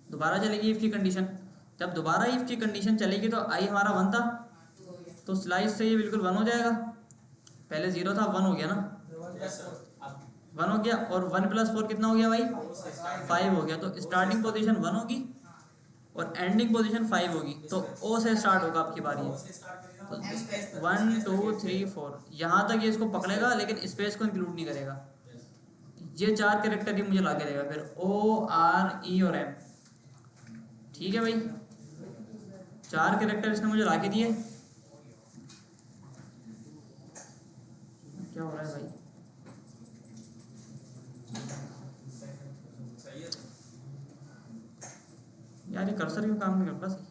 दोबारा चलेगी इफ की कंडीशन। जब दोबारा इफ की कंडीशन चलेगी तो आई हमारा 1 था, तो स्लाइस से ये बिल्कुल 1 हो जाएगा, पहले 0 था 1 हो गया ना, 1 हो गया, और 1 + 4 कितना हो गया भाई 5 हो गया। तो स्टार्टिंग पोजीशन 1 होगी और एंडिंग पोजीशन 5 होगी, तो ओ से स्टार्ट होगा आपकी बारी। तो 1 2 3 4 यहाँ तक ये इसको पकड़ेगा, लेकिन स्पेस को इंक्लूड नहीं करेगा। ये 4 कैरेक्टर ही मुझे ला के देगा फिर ORE और M, ठीक है भाई, 4 कैरेक्टर इसने मुझे ला के दिए। क्या हो रहा है भाई, यार ये कर्सर क्यों काम नहीं करता सही,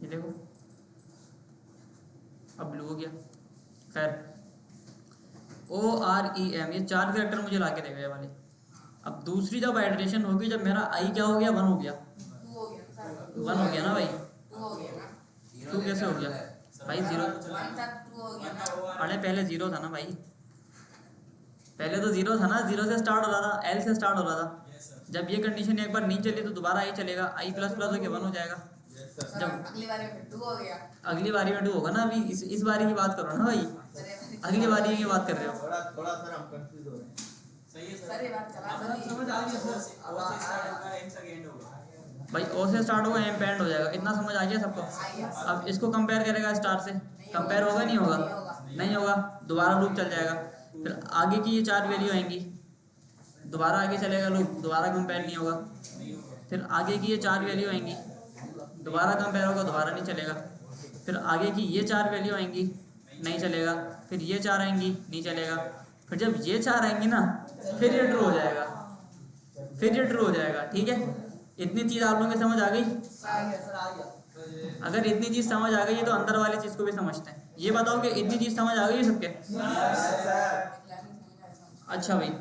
ये देखो अब ब्लू हो गया। खैर OREM, ये 4 कैरेक्टर मुझे ला के देगा ये वाले। अब दूसरी जब आइट्रेशन होगी, जब मेरा आई क्या हो गया 1 हो गया, 1 हो गया ना भाई, 2 कैसे हो गया भाई 0, अरे पहले 0 था ना भाई, पहले तो 0 था ना, 0 से स्टार्ट हो रहा था, L से स्टार्ट हो रहा था। जब ये कंडीशन एक बार नहीं चली तो दोबारा आई चलेगा, आई प्लस प्लस होकर 1 हो जाएगा। जब अगली बारी में 2 हो गया, अगली बारी में 2 होगा ना, अभी इस बारी की बात करो ना भाई, अगली बारी की बात कर रहे हो। थोड़ा सर हम कंफ्यूज हो रहे हैं। सर ये बात चला समझ आ गया सर, एम तक एंड होगा भाई, ओ से स्टार्ट होगा एम पे एंड हो जाएगा, इतना समझ आ गया सबको। अब इसको कंपेयर करेगा स्टार से, कंपेयर होगा नहीं होगा, नहीं होगा, दोबारा लूप चल जाएगा। फिर आगे की ये 4 वैल्यू आएंगी, दोबारा आगे चलेगा लूप, दोबारा कंपेयर नहीं होगा। फिर आगे की ये 4 वैल्यू आएंगी, दोबारा कंपेयर होगा, दोबारा नहीं चलेगा। फिर आगे की ये 4 वैल्यू आएंगी, नहीं चलेगा। फिर ये 4 आएंगी, नहीं चलेगा। फिर जब ये 4 आएंगी ना, फिर ये ट्रू हो जाएगा, फिर ये ट्रू हो जाएगा, ठीक है। इतनी चीज़ आप लोगों को समझ आ गई? अगर इतनी चीज़ समझ आ गई है तो अंदर वाली चीज़ को भी समझते हैं। ये बताओ कि इतनी चीज़ समझ आ गई है सबके? अच्छा भाई,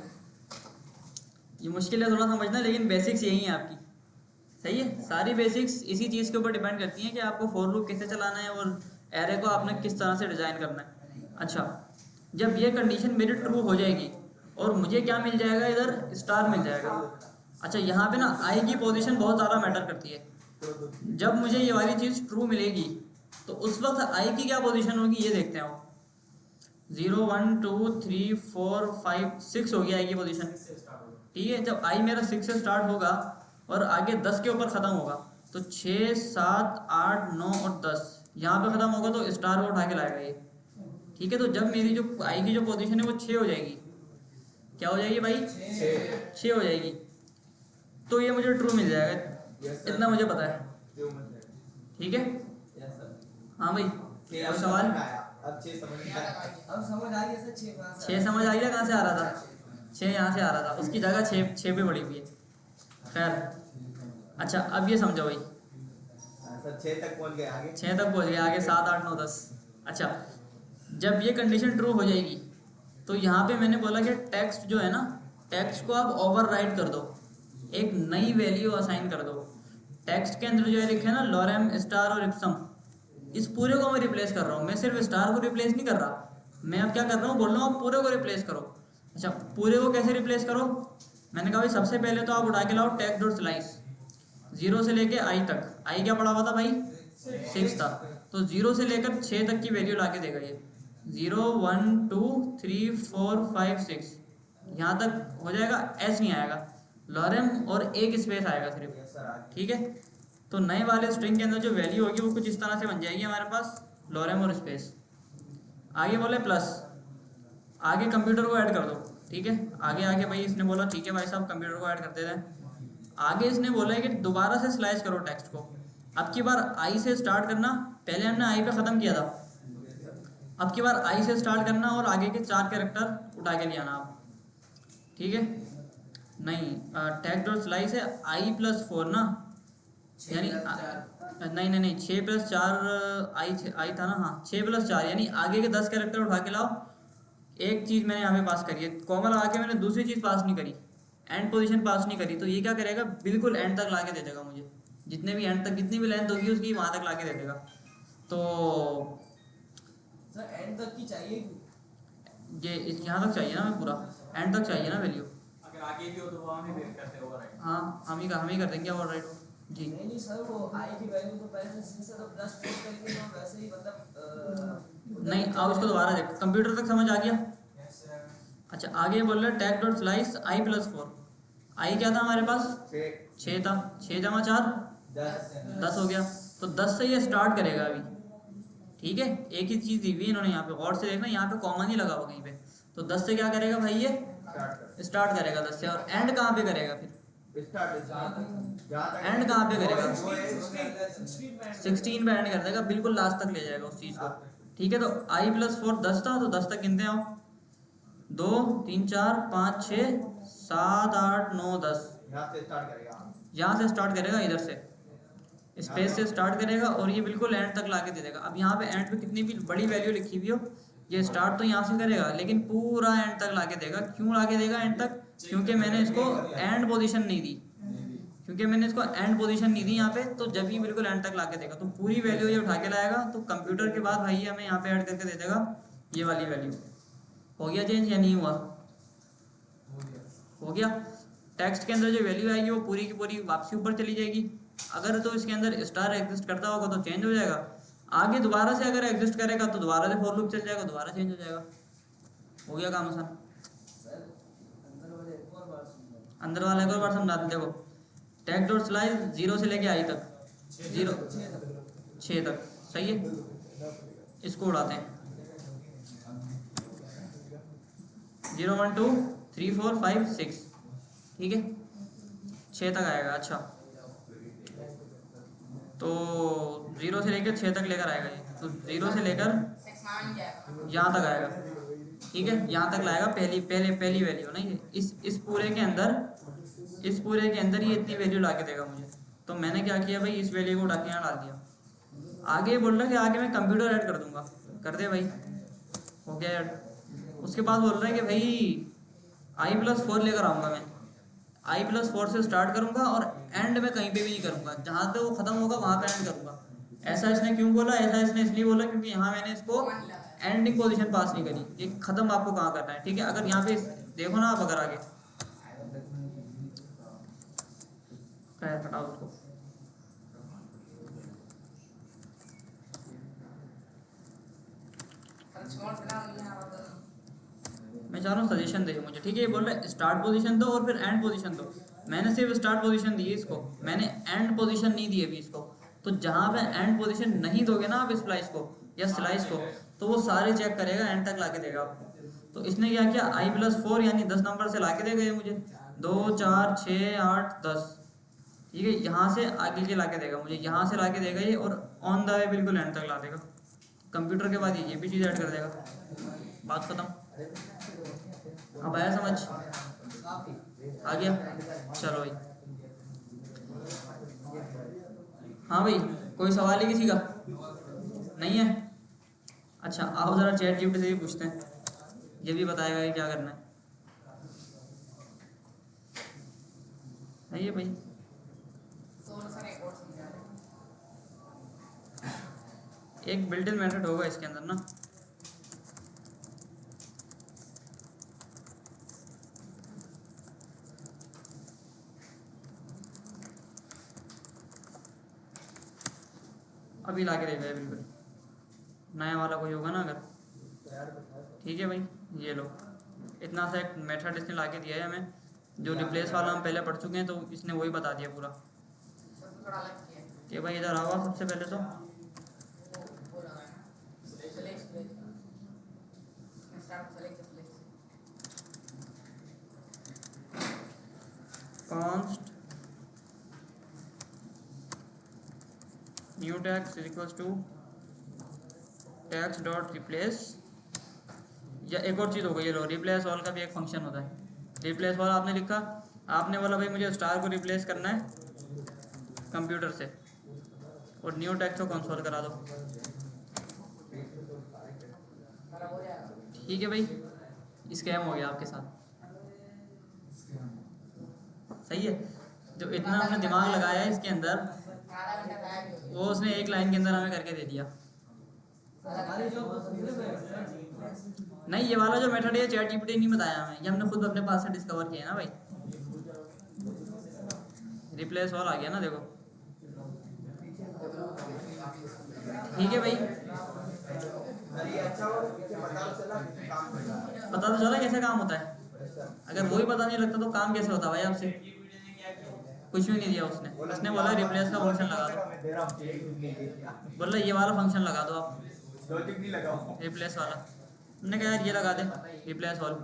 ये मुश्किल है थोड़ा समझना, लेकिन बेसिक्स यही है आपकी, सही है। सारी बेसिक्स इसी चीज़ के ऊपर डिपेंड करती हैं कि आपको फॉर लूप कैसे चलाना है और एरे को आपने किस तरह से डिज़ाइन करना है। अच्छा, जब ये कंडीशन मेरी ट्रू हो जाएगी और मुझे क्या मिल जाएगा, इधर स्टार मिल जाएगा। अच्छा, यहाँ पे ना आई की पोजीशन बहुत ज़्यादा मैटर करती है। जब मुझे ये वाली चीज़ ट्रू मिलेगी तो उस वक्त आई की क्या पोजीशन होगी ये देखते हैं। 0 1 2 3 4 5 6 हो गया आई की पोजीशन, ठीक है। जब आई मेरा 6 से स्टार्ट होगा और आगे 10 के ऊपर ख़त्म होगा, तो 6 7 8 9 और 10 यहाँ पे ख़त्म होगा, तो स्टार को उठा के लाएगा ये, ठीक है। तो जब मेरी जो आई की जो पोजीशन है वो 6 हो जाएगी, क्या हो जाएगी भाई 6 हो जाएगी, तो ये मुझे ट्रू मिल जाएगा। इतना मुझे पता है, ठीक है। हाँ भाई, कोई सवाल? अब 6 समझ में आया। अब समझ आ गया सर, 6 6 समझ आ गया, कहाँ से आ रहा था? 6 यहाँ से आ रहा था, उसकी जगह 6 पे पड़ी हुई है। खैर, अच्छा अब ये समझो भाई, सर 6 तक पहुंच गए, आगे 6 तक पहुँच गया, आगे 7 8 9 10। अच्छा, जब ये कंडीशन ट्रू हो जाएगी तो यहाँ पे मैंने बोला कि टेक्स्ट जो है ना, टेक्स्ट को आप ओवरराइट कर दो, एक नई वैल्यू असाइन कर दो। टेक्स्ट के अंदर जो है लिखे ना लॉरेम स्टार और इप्सम, इस पूरे को मैं रिप्लेस कर रहा हूँ। मैं सिर्फ स्टार को रिप्लेस नहीं कर रहा, मैं अब क्या कर रहा हूँ, बोल रहा हूँ आप पूरे को रिप्लेस करो। अच्छा, पूरे को कैसे रिप्लेस करो? मैंने कहा भाई सबसे पहले तो आप उठा के लाओ टेक्स्ट डॉट स्लाइस, 0 से लेके आई तक। आई क्या पड़ा हुआ था भाई 6 था, तो 0 से लेकर 6 तक की वैल्यू ला के देगा ये। 0 1 2 3 4 5 6 यहाँ तक हो जाएगा, एस नहीं आएगा, लॉरेम और एक स्पेस आएगा सिर्फ, ठीक है। तो नए वाले स्ट्रिंग के अंदर जो वैल्यू होगी वो कुछ इस तरह से बन जाएगी हमारे पास, लॉरेम और स्पेस। आगे बोले प्लस, आगे कंप्यूटर को ऐड कर दो, ठीक है। आगे भाई इसने बोला ठीक है भाई साहब कंप्यूटर को ऐड कर देते हैं। आगे इसने बोला है कि दोबारा से स्लाइस करो टेक्स्ट को, अब की बार आई से स्टार्ट करना, पहले हमने आई पे ख़त्म किया था, अब की बार आई से स्टार्ट करना और आगे के 4 कैरेक्टर उठा के ले आना आप, ठीक है। नहीं, टैग डॉट स्लाइस है आई प्लस 4 ना, यानी नहीं नहीं नहीं 6 प्लस 4 आई था ना, हाँ 6 प्लस 4 यानी आगे के 10 कैरेक्टर उठा के लाओ। एक चीज़ मैंने यहाँ पे पास करी है, कॉमा लगा के मैंने दूसरी चीज़ पास नहीं करी, एंड पोजीशन पास नहीं करी, तो ये क्या करेगा, बिल्कुल एंड तक ला के दे देगा मुझे, जितने भी एंड तक जितनी भी लेंथ होगी उसकी वहाँ तक ला के दे देगा। तो सर एंड तक की चाहिए ये यहाँ तक चाहिए ना, हमें पूरा एंड तक चाहिए ना वैल्यू। अगर आगे भी हो तो वो हमें वेट करते हैं ओवरराइड। हाँ हम ही कर देंगे और राइट जी। नहीं सर, वो आई की वैल्यू तो पहले से तो प्लस पुट करेंगे तो वैसे ही मतलब नहीं आओ इसको दोबारा देख, कंप्यूटर तक समझ आ गया। अच्छा आगे बोल रहे टैग डॉट स्लाइस आई प्लस 4, आई क्या था हमारे पास 6 था, 6 जमा 4 10 हो गया, तो 10 से ये स्टार्ट करेगा अभी, ठीक है। एक ही चीज़ दी हुई है इन्होंने यहाँ पे, और से देखना यहाँ पे कॉमन नहीं लगा हुआ कहीं पे, तो 10 से क्या करेगा भाई ये स्टार्ट करेगा 10 से, और एंड कहाँ पे करेगा फिर, एंड कहाँ पे करेगा 16 पे एंड कर देगा, बिल्कुल लास्ट तक ले जाएगा उस चीज़ को, ठीक है। तो आई प्लस 4 10 था, तो 10 तक गिनते हैं, 2 3 4 5 6 7 8 9 10, यहाँ से स्टार्ट करेगा, इधर से स्पेस से स्टार्ट करेगा और ये बिल्कुल एंड तक ला के दे देगा। अब यहाँ पे एंड पे कितनी भी बड़ी वैल्यू लिखी हुई हो, ये स्टार्ट तो यहाँ से करेगा लेकिन पूरा एंड तक ला के देगा। क्यों ला के देगा एंड तक, क्योंकि मैंने इसको एंड पोजीशन नहीं दी, यहाँ पे, तो जब ये बिल्कुल एंड तक ला के देगा तो पूरी वैल्यू ये उठा के लाएगा, तो कंप्यूटर के बाद भाई हमें यहाँ पे ऐड करके दे देगा ये वाली वैल्यू। हो गया चेंज या नहीं हुआ, हो गया। टेक्स्ट के अंदर जो वैल्यू आएगी वो पूरी की पूरी वापसी ऊपर चली जाएगी, अगर तो इसके अंदर स्टार एग्जिस्ट करता होगा तो चेंज हो जाएगा, आगे दोबारा से अगर एग्जिस्ट करेगा तो दोबारा से फॉर लूप चल जाएगा, दोबारा चेंज हो जाएगा। हो गया काम आसान। अंदर वाला एक और बार समझा दें, देखो टैग डॉट स्लाइस 0 से लेके आई तक, 6 तक, सही है। इसको उड़ाते हैं, 0 1 2 3 4 5 6, ठीक है 6 तक आएगा। अच्छा तो 0 से लेकर 6 तक लेकर आएगा ये, तो 0 से लेकर 6 मान जाएगा। यहाँ तक आएगा, ठीक है, यहाँ तक लाएगा पहली वैल्यू ना, ये इस पूरे के अंदर ये इतनी वैल्यू ला के देगा मुझे। तो मैंने क्या किया भाई, इस वैल्यू को उठा के यहाँ डाल दिया। आगे बोल रहा है कि आगे मैं कंप्यूटर ऐड कर दूंगा, कर दे भाई, हो गया ऐड। उसके बाद बोल रहा है कि भाई आई प्लस 4 लेकर आऊँगा मैं, आई प्लस 4 से स्टार्ट करूँगा और एंड में कहीं पे भी नहीं करूँगा, जहाँ पे वो ख़त्म होगा वहाँ पे एंड करूँगा। ऐसा इसने क्यों बोला, ऐसा इसने इसलिए बोला क्योंकि यहाँ मैंने इसको एंडिंग पोजीशन पास नहीं करी, ये ख़त्म आपको कहाँ करना है, ठीक है। अगर यहाँ पे देखो ना आप, अगर आगे हटाओ उसको, मैं चाह रहा हूँ सजेशन दे मुझे, ठीक है। ये बोल रहा है स्टार्ट पोजीशन दो और फिर एंड पोजीशन दो, मैंने सिर्फ स्टार्ट पोजीशन दी है इसको, मैंने एंड पोजीशन नहीं दी अभी इसको। तो जहाँ पे एंड पोजीशन नहीं दोगे ना आप स्लाइस को या स्लाइस को, तो वो सारे चेक करेगा, एंड तक ला के देगा आपको। तो इसने क्या किया, आई प्लस 4 यानी 10 नंबर से ला के देगा ये मुझे, 2 4 6 8 10, ठीक है। यहाँ से आगे के ला के देगा मुझे, यहाँ से ला के देगा ये, और ऑन द वे बिल्कुल एंड तक ला देगा। कंप्यूटर के बाद ये भी चीज़ ऐड कर देगा, बात खत्म। अब आया समझ, आ गया, चलो भाई। हाँ भाई, कोई सवाल है किसी का, नहीं है? अच्छा आओ ज़रा चैट जीपीटी से भी पूछते हैं, ये भी बताएगा कि क्या करना है। नहीं है भाई, एक बिल्ट इन मेथड होगा इसके अंदर ना, अभी ला के देगा ये बिल्कुल, नया वाला कोई होगा ना अगर, ठीक है भाई। ये लो, इतना सा एक मेथड इसने ला के दिया है हमें, जो रिप्लेस वाला हम पहले पढ़ चुके हैं, तो इसने वही बता दिया पूरा कि भाई इधर आओ सबसे पहले तो const new text is equals to text dot replace, या एक और चीज़ हो गई, ये लो रिप्लेस ऑल का भी एक फंक्शन होता है। रिप्लेस ऑल आपने लिखा, आपने बोला भाई मुझे स्टार को रिप्लेस करना है कंप्यूटर से, और न्यू टैक्स को कंसोल करा दो। ठीक है भाई, स्कैम हो गया आपके साथ। सही है, जो इतना हमने दिमाग लगाया है इसके अंदर, आधा घंटा गायब ही हो गया। वो उसने एक लाइन के अंदर हमें करके दे दिया। हमारी जॉब तो पूरे में है। नहीं, ये वाला जो मेथड है चैट जीपीटी नहीं बताया हमें, ये हमने खुद अपने पास से डिस्कवर किया है ना भाई। रिप्लेस ऑल आ गया ना, देखो। ठीक है भाई, अरे अच्छा हुआ पीछे पता चला किसी काम कर रहा है। पता तो चला कैसे काम होता है। अगर वही पता नहीं लगता तो काम कैसे होता भाई आपसे। कुछ भी नहीं दिया उसने, उसने बोला रिप्लेस का फंक्शन लगा दो, मैं दे रहा हूँ, एक भी नहीं दे दिया। बोला ये वाला फंक्शन लगा दो आप, लॉजिक नहीं लगाऊं। रिप्लेस वाला। हमने कहा यार ये लगा दे, रिप्लेस ऑल।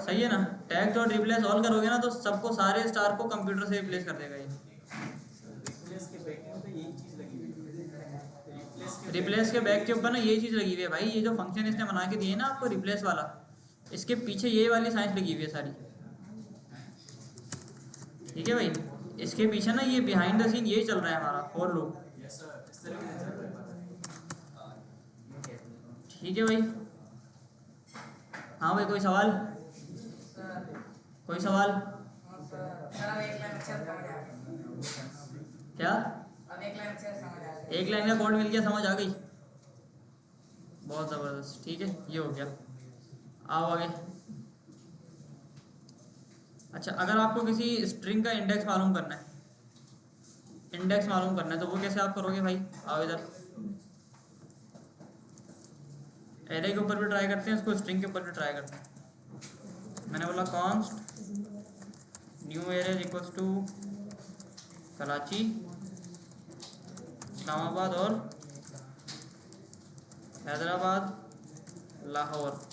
सही है ना, टैग और रिप्लेस ऑल करोगे ना तो सबको, सारे स्टार को कंप्यूटर से रिप्लेस कर देगा ये। रिप्लेस के बैक में तो यही चीज लगी हुई है। रिप्लेस के बैक के ऊपर ना यही चीज़ लगी हुई है भाई। ये जो फंक्शन इसने बना के दिए ना आपको रिप्लेस वाला, इसके पीछे ये वाली साइंस लगी हुई है सारी। ठीक है भाई, इसके पीछे ना ये बिहाइंड द सीन यही चल रहा है हमारा फॉर लूप। यस सर, इस तरह के चल रहा है। ठीक है भाई। हाँ भाई, कोई सवाल? कोई सवाल? सर अब एक लाइन अच्छे से समझ आ गई। क्या? अब एक लाइन अच्छे से समझ आ गई। एक लाइन का कोड मिल गया, समझ आ गई? बहुत ज़बरदस्त। ठीक है, ये हो गया। आओ आगे। अच्छा, अगर आपको किसी स्ट्रिंग का इंडेक्स मालूम करना है, इंडेक्स मालूम करना है, तो वो कैसे आप करोगे भाई? आओ इधर। एरे के ऊपर भी ट्राई करते हैं, इसको स्ट्रिंग के ऊपर भी ट्राई करते हैं। मैंने बोला const new array equals to Karachi, Islamabad और हैदराबाद, लाहौर।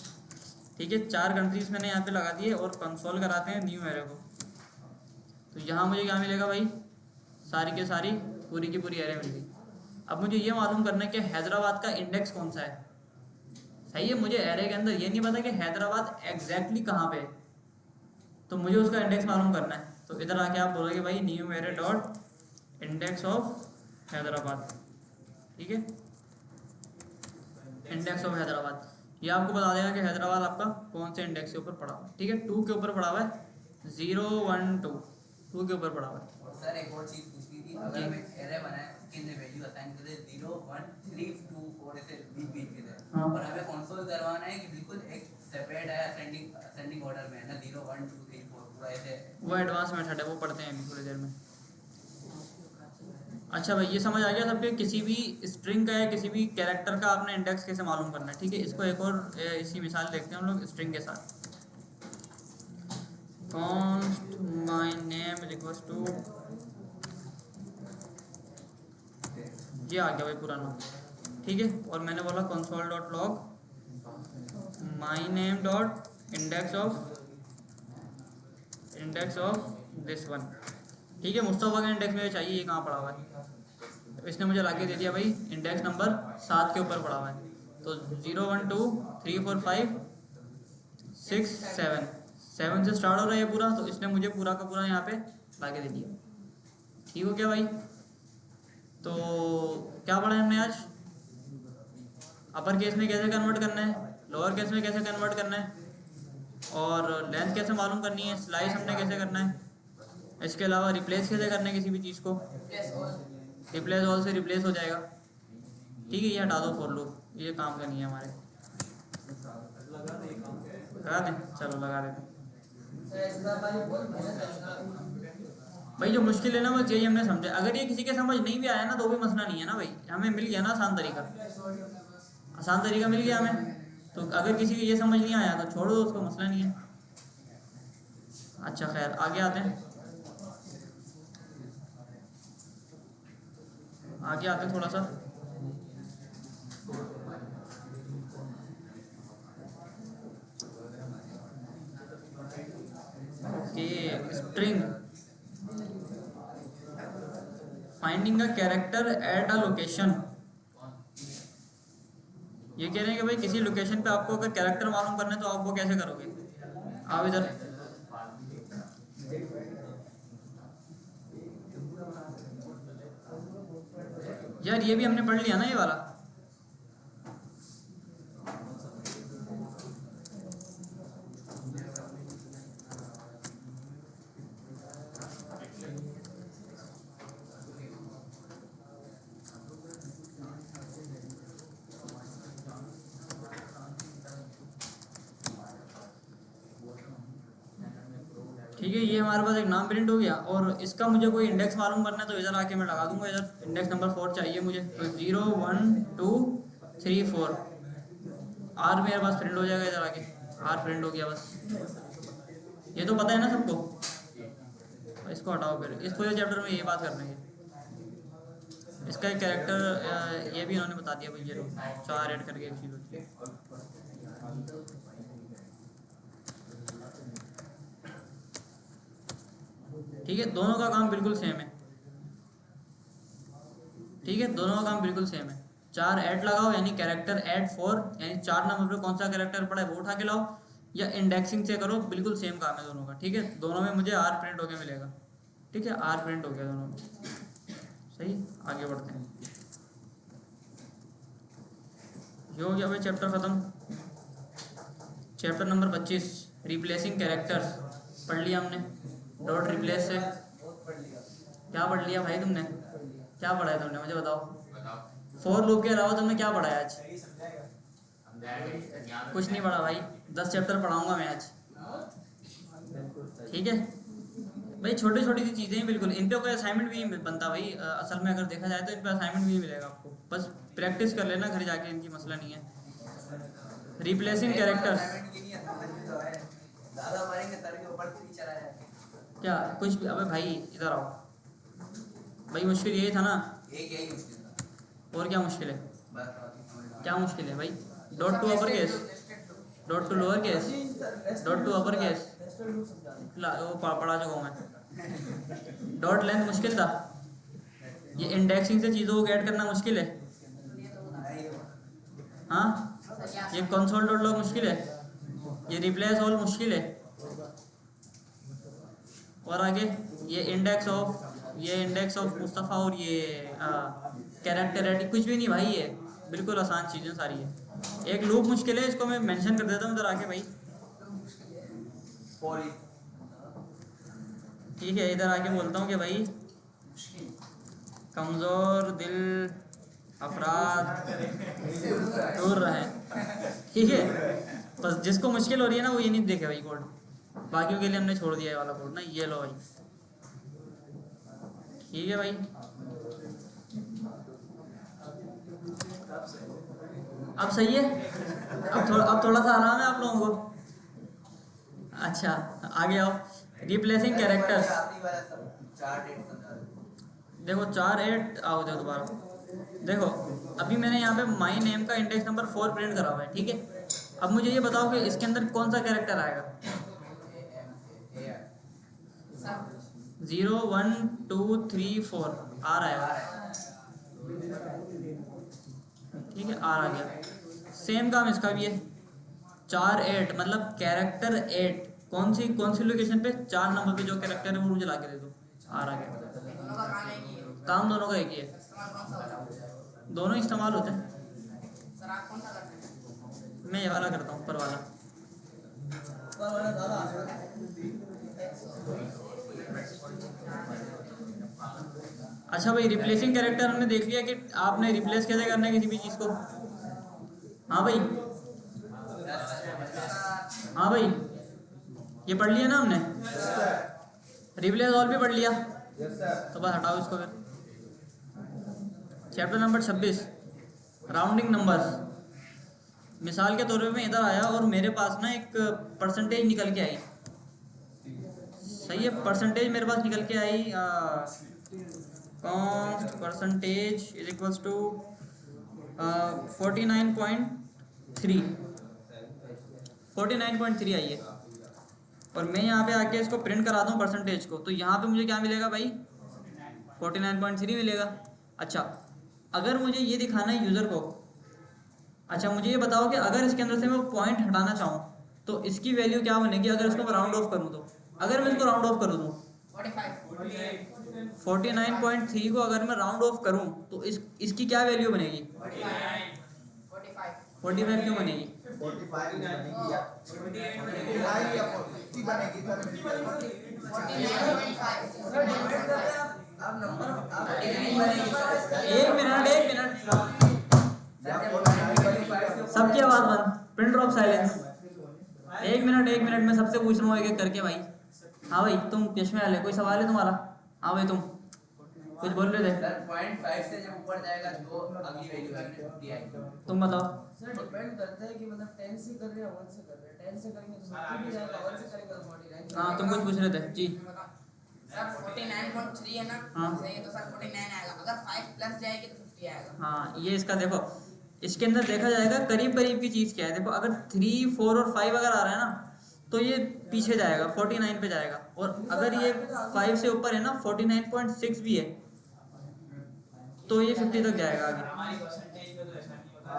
ठीक है, 4 कंट्रीज मैंने यहाँ पे लगा दिए और कंसोल कराते हैं न्यू एरे को। तो यहाँ मुझे क्या मिलेगा भाई? सारी के सारी पूरी की पूरी एरे मिल गई। अब मुझे ये मालूम करना है कि हैदराबाद का इंडेक्स कौन सा है। सही है, मुझे एरे के अंदर ये नहीं पता कि हैदराबाद एग्जैक्टली कहाँ पे है, तो मुझे उसका इंडेक्स मालूम करना है। तो इधर आके आप बोलोगे भाई new array dot index of Hyderabad. ठीक है, इंडेक्स ऑफ हैदराबाद, ये आपको बता देगा कि हैदराबाद आपका कौन से इंडेक्स के ऊपर पड़ा हुआ है। ठीक है, 2 के ऊपर पड़ा हुआ है, 0 1 2 2 के ऊपर पड़ा हुआ है। और सर एक और चीज पूछनी थी, अगर मैं एरे बनाए उसके अंदर वैल्यू असाइन कर दे 0 1 3 2 4 ऐसे बीच के दे, हाँ। और हमें कंसोल करवाना है कि बिल्कुल एक सेपरेट है, असेंडिंग ऑर्डर में है ना, 0 1 2 3 4 पूरा ऐसे। वो एडवांस मेथड है, वो पढ़ते हैं अभी थोड़ी देर में। अच्छा भाई, ये समझ आ गया सबके? किसी भी स्ट्रिंग का या किसी भी कैरेक्टर का आपने इंडेक्स कैसे मालूम करना है। ठीक है, इसको एक और इसी मिसाल देखते हैं हम लोग स्ट्रिंग के साथ। const my name is equals to, ये आ गया भाई पूरा नाम। ठीक है, और मैंने बोला console dot log my name dot index of this one. ठीक है, मुस्तफा का इंडेक्स मुझे चाहिए, ये कहाँ पड़ा हुआ है? तो इसने मुझे लाके दे दिया भाई इंडेक्स नंबर 7 के ऊपर पड़ा हुआ है। तो 0 1 2 3 4 5 6 7 7 से स्टार्ट हो रहा है ये पूरा, तो इसने मुझे पूरा का पूरा यहाँ पे लाके दे दिया। ठीक हो क्या भाई? तो क्या पढ़ा हमने आज? अपर केस में कैसे कन्वर्ट करना है, लोअर केस में कैसे कन्वर्ट करना है, और लेंथ कैसे मालूम करनी है, स्लाइस हमने कैसे करना है, इसके अलावा रिप्लेस कैसे करना है किसी भी चीज़ को। रिप्लेस ऑल से रिप्लेस हो जाएगा। ठीक है, ये हटा दो फॉर लूप, ये काम का नहीं है हमारे। लगा दें, चलो लगा देते। भाई जो मुश्किल है ना बस यही हमने समझा। अगर ये किसी के समझ नहीं भी आया ना तो भी मसला नहीं है ना भाई, हमें मिल गया ना आसान तरीका, आसान तरीका मिल गया हमें। तो अगर किसी को ये समझ नहीं आया तो छोड़ दो उसको, मसला नहीं है। अच्छा खैर, आगे आते हैं, आगे आते हैं थोड़ा सा। Okay, string finding a character at a location. ये कह रहे हैं कि भाई किसी लोकेशन पे आपको अगर कैरेक्टर मालूम करना है तो आप वो कैसे करोगे। आप इधर यार ये भी हमने पढ़ लिया ना ये वाला। ठीक है, ये हमारे पास एक नाम प्रिंट हो गया और इसका मुझे कोई इंडेक्स मालूम करना है तो इधर आके मैं लगा दूंगा। इधर इंडेक्स नंबर 4 चाहिए मुझे, तो 0 1 2 3 4 आर मेरे पास प्रिंट हो जाएगा। इधर आके आर प्रिंट हो गया बस। ये तो पता है ना सबको। इसको हटाओ, फिर इस पूरे चैप्टर में ये बात करना है। इसका एक कैरेक्टर ये भी इन्होंने बता दिया भाई, ये 4 ऐड करके एक चीज़ होती है। ठीक है, दोनों का काम बिल्कुल सेम है। ठीक है, दोनों का काम बिल्कुल सेम है। 4 ऐड लगाओ यानी कैरेक्टर ऐड 4 यानी 4 नंबर पे कौन सा कैरेक्टर पड़ा है वो उठा के लाओ, या इंडेक्सिंग से करो, बिल्कुल सेम काम है दोनों का। ठीक है, दोनों में मुझे आर प्रिंट होके मिलेगा। ठीक है, आर प्रिंट हो गया दोनों में। सही, आगे बढ़ते हैं। ये हो गया भाई चैप्टर ख़त्म। चैप्टर नंबर 25 रिप्लेसिंग कैरेक्टर्स पढ़ लिया हमने। डॉट रिप्लेस से क्या पढ़ लिया भाई तुमने? क्या पढ़ा है तुमने, मुझे बताओ। फॉर लूप के अलावा तुमने क्या पढ़ा है आज? कुछ नहीं पढ़ा भाई, 10 चैप्टर पढ़ाऊंगा मैं आज। ठीक है भाई, छोटी छोटी सी चीज़ें हैं बिल्कुल। इन पे कोई असाइनमेंट भी नहीं बनता भाई। असल में अगर देखा जाए तो इन पे असाइनमेंट भी नहीं मिलेगा आपको, बस प्रैक्टिस कर लेना घर जाके, इनकी मसला नहीं है। रिप्लेसिंग कैरेक्टर्स ज़्यादा मारेंगे सर के ऊपर से चला जाएगा। क्या कुछ भी? अबे भाई इधर आओ भाई, मुश्किल यही था ना। एक यही मुश्किल था। और क्या मुश्किल है? बस क्या मुश्किल है भाई? Dot to upper case, dot to lower case, dot to upper case वो पढ़ा चुका हूँ मैं। डॉट लेंथ मुश्किल था। ये इंडेक्सिंग से चीज़ों को ऐड करना मुश्किल है। हाँ, ये कंसोल डॉट लॉग मुश्किल है। ये रिप्लेस ऑल मुश्किल है। और आगे ये इंडेक्स ऑफ मुस्तफ़ा और ये कैरेक्टर एडिट कुछ भी नहीं भाई, ये बिल्कुल आसान चीज़ें सारी है। एक लूप मुश्किल है, इसको मैं मेंशन कर देता हूँ इधर आके भाई। ठीक है, इधर आके बोलता हूँ कि भाई कमज़ोर दिल अफराद दूर रहें। ठीक है, बस जिसको मुश्किल हो रही है ना वो ये नहीं देखे भाई कोड, बाकियों के लिए हमने छोड़ दिया है वाला कोड ना। ये लो भाई, ठीक है भाई। अब सही है? अब थोड़ा सा आराम है आप लोगों को? अच्छा, आगे आओ। Replacing characters. देखो 4 8 आओ जाओ दोबारा। देखो अभी मैंने यहाँ पे माई नेम का इंडेक्स नंबर 4 प्रिंट करा हुआ है। ठीक है, अब मुझे ये बताओ कि इसके अंदर कौन सा कैरेक्टर आएगा? 0 1 2 3 4 आर आएगा। ठीक है, आर आ गया। सेम काम इसका भी है। 4 8 मतलब कैरेक्टर 8 कौन सी लोकेशन पे? 4 नंबर पे जो कैरेक्टर है वो मुझे ला के दे दो। आर आ गया। दोनों का काम एक ही है। काम दोनों का एक ही है, इस्तेमाल कौन सा होता है? दोनों इस्तेमाल होते हैं। सर आप कौन सा करते हैं? मैं ये वाला करता हूँ, ऊपर वाला। अच्छा भाई, रिप्लेसिंग कैरेक्टर हमने देख लिया कि आपने रिप्लेस कैसे करना है किसी भी चीज़ को। हाँ भाई, हाँ भाई, ये पढ़ लिया ना हमने। रिप्लेस ऑल भी पढ़ लिया, तो बस हटाओ इसको फिर। Chapter number 26 rounding numbers. मिसाल के तौर पे मैं इधर आया और मेरे पास ना एक परसेंटेज निकल के आई। सही है, परसेंटेज मेरे पास निकल के आई। Const percentage is equals to 49.3 आई है। और मैं यहाँ पे आके इसको प्रिंट करा दूँ परसेंटेज को, तो यहाँ पे मुझे क्या मिलेगा भाई? 49.3 मिलेगा। अच्छा अगर मुझे ये दिखाना है यूज़र को, अच्छा मुझे ये बताओ कि अगर इसके अंदर से मैं पॉइंट हटाना चाहूँ तो इसकी वैल्यू क्या बनेगी अगर इसको मैं राउंड ऑफ करूँ तो? अगर मैं इसको राउंड ऑफ कर दूँ 49.3 को अगर मैं राउंड ऑफ करूँ तो इसकी क्या वैल्यू बनेगी? 45 क्यों बनेगी? 45 बनेगी या 49 या 50 बनेगी सर। आप नंबर आप एक मिनट या 49 बनेगी। सबकी आवाज़ बंद, पिन ड्रॉप साइलेंस। एक मिनट मैं सबसे पूछ रहा हूँ एक एक करके भाई। हाँ भाई तुम चश्मे वाले, कोई सवाल है तुम्हारा? हाँ भाई तुम कुछ बोल रहे थे, सर 0.5 से जब ऊपर जाएगा तो अगली वैल्यू आएगी 50 आएगी। तुम बताओ। सर डिपेंड करता है कि मतलब 10 से कर रहे हैं 1 से कर रहे हैं। 10 से करेंगे तो 50 भी जाएगा, 1 से करेंगे तो 49। हाँ तुम कुछ पूछ रहे थे जी। सर 49.3 है ना, हाँ। सही है तो सर 49 आएगा, अगर 5 प्लस जाएगी तो 50 आएगा। हाँ ये इसका देखो, इसके अंदर देखा जाएगा करीब करीब की चीज़ क्या है। देखो अगर 3, 4 और 5 अगर आ रहा है ना तो ये पीछे जाएगा 49 पे जाएगा, और अगर ये 5 से ऊपर है ना 49.6 भी है तो ये 50 तक जाएगा आगे। हमारी परसेंटेज में तो ऐसा नहीं होता।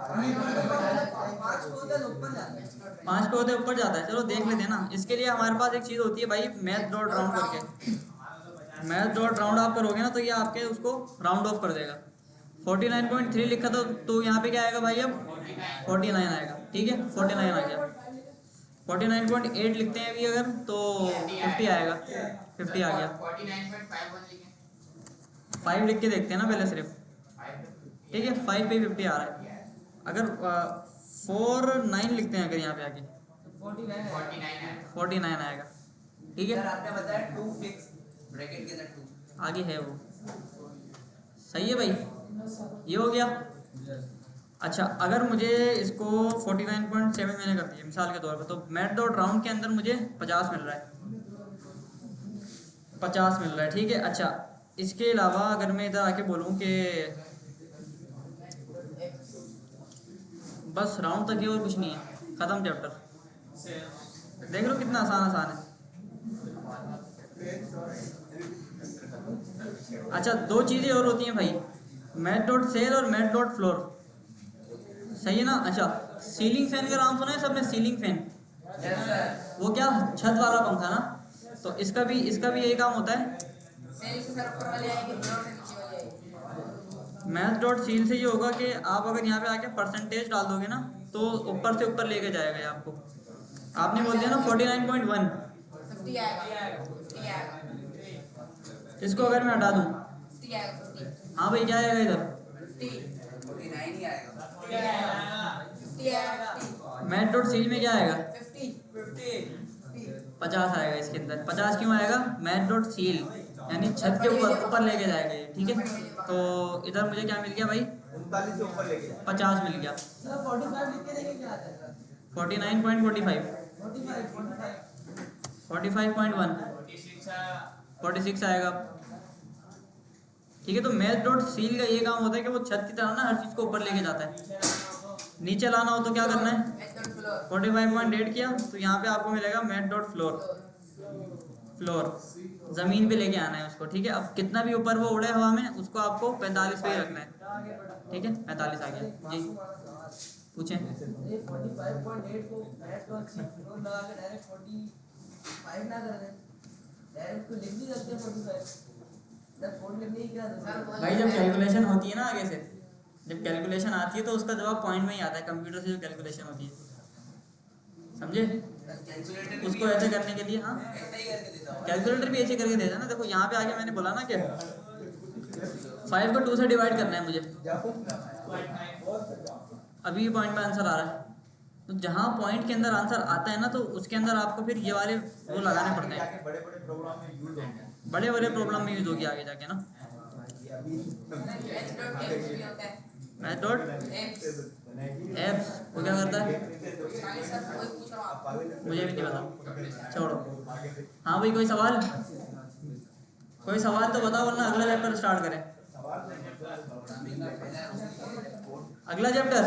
हमारे 5 को तो ऊपर जाता है। 5 पे होते ऊपर जाता है। चलो देख लेते हैं ना। इसके लिए हमारे पास एक चीज़ होती है भाई, मैथ डॉट राउंड करके। मैथ डॉट राउंड आप करोगे ना तो ये आपके उसको राउंड ऑफ कर देगा। 49.3 लिखा तो यहाँ पे क्या आएगा भाई? अब 49 आएगा, ठीक है 49 आ गया। 49.8 लिखते हैं अभी अगर तो 50 आएगा, 50 आ गया। 49.51 लिखें। 5 लिख के देखते हैं ना पहले सिर्फ, ठीक है 5 पे 50 आ रहा है। अगर 49 लिखते हैं अगर यहाँ पे आके 49 आएगा, ठीक सर है आपने बताया 2 फिक्स ब्रैकेट के अंदर 2। आगे है वो। सही है भाई, ये हो गया। अच्छा अगर मुझे इसको 49.7 मैंने कर दिया मिसाल के तौर पर, तो मैथ डॉट राउंड के अंदर मुझे 50 मिल रहा है, 50 मिल रहा है, ठीक है। अच्छा इसके अलावा अगर मैं इधर आके बोलूँ कि बस राउंड तक है और कुछ नहीं है, ख़त्म चैप्टर। देख लो कितना आसान है। अच्छा दो चीज़ें और होती हैं भाई, मैथ डॉट सेल और मैथ डॉट फ्लोर, सही है ना। अच्छा सीलिंग फैन का नाम सुना है सबने? सीलिंग फैन, वो क्या छत वाला पंखा ना, तो इसका भी यही काम होता है। सेल से सर ऊपर वाली आएगी, फ्लोर से नीचे वाली आएगी। मैथ डॉट सील से ये होगा कि आप अगर यहाँ पे आके परसेंटेज डाल दोगे ना तो ऊपर से ऊपर लेके जाएगा ये आपको। आपने बोल दिया ना 49.1, 50 आएगा, 50 आएगा, इसको अगर मैं हटा दूँ 50 आएगा, 50, हाँ भाई क्या आएगा इधर? 50, 49 ही आएगा। 50 आएगा, 50, मैथ डॉट सील में क्या आएगा? 50, 50 आएगा इसके अंदर। 50 क्यों आएगा? मैथ डॉट सील यानी छत के ऊपर लेके जाएगा ये, ठीक है। तो इधर मुझे क्या मिल गया भाई? 39 से ऊपर लेके जाए। 50 मिल गया। सर 45 लिख के देंगे क्या आता है? 49.45, 45 45.1, 46 आएगा, ठीक है। तो मैथ डॉट सील का ये काम होता है कि वो छत की तरह ना हर चीज़ को ऊपर लेके जाता है। नीचे लाना हो तो क्या करना है? मैथ डॉट फ्लोर, 45.8 किया तो यहाँ पे आपको मिलेगा मैथ डॉट फ्लोर, ज़मीन पे लेके आना है उसको, ठीक है। अब कितना भी ऊपर वो उड़े हवा में उसको आपको 45 पे ही रखना है, ठीक है। 45 आ गया जी, पूछें। ये 45.8 को मैथ डॉट सी फ्लोर लगा के डायरेक्ट 45 ना कर दें, डायरेक्ट को लिख भी सकते हैं 45। जब कोड लिखने की क्या जरूरत है? भाई जब कैलकुलेशन होती है ना आगे से, जब कैलकुलेशन आती है तो उसका जवाब पॉइंट में ही आता है। कंप्यूटर से जो कैलकुलेशन होती है, समझे? कैलकुलेटर उसको ऐसे करने के लिए हाँ ऐसे ही करके देता हूँ। कैलकुलेटर भी ऐसे करके देता है ना। देखो यहाँ पे आके मैंने बोला ना कि 5 को 2 से डिवाइड करना है मुझे, अभी पॉइंट में आंसर आ रहा है। तो जहाँ पॉइंट के अंदर आंसर आता है ना तो उसके अंदर आपको फिर ये वाले वो लगाने पड़ते हैं, बड़े बड़े प्रोग्राम में यूज होंगे। बड़े बड़े प्रॉब्लम में यूज होगी आगे जाके ना। मैथ डॉट एप्स भी होता है, मैथ डॉट एप्स, एप्स वो क्या करता है खाली सर कोई पूछ रहा हूँ आप, मुझे भी नहीं पता, छोड़ो। हाँ भाई कोई सवाल तो बताओ वरना अगला चैप्टर स्टार्ट करें। अगला चैप्टर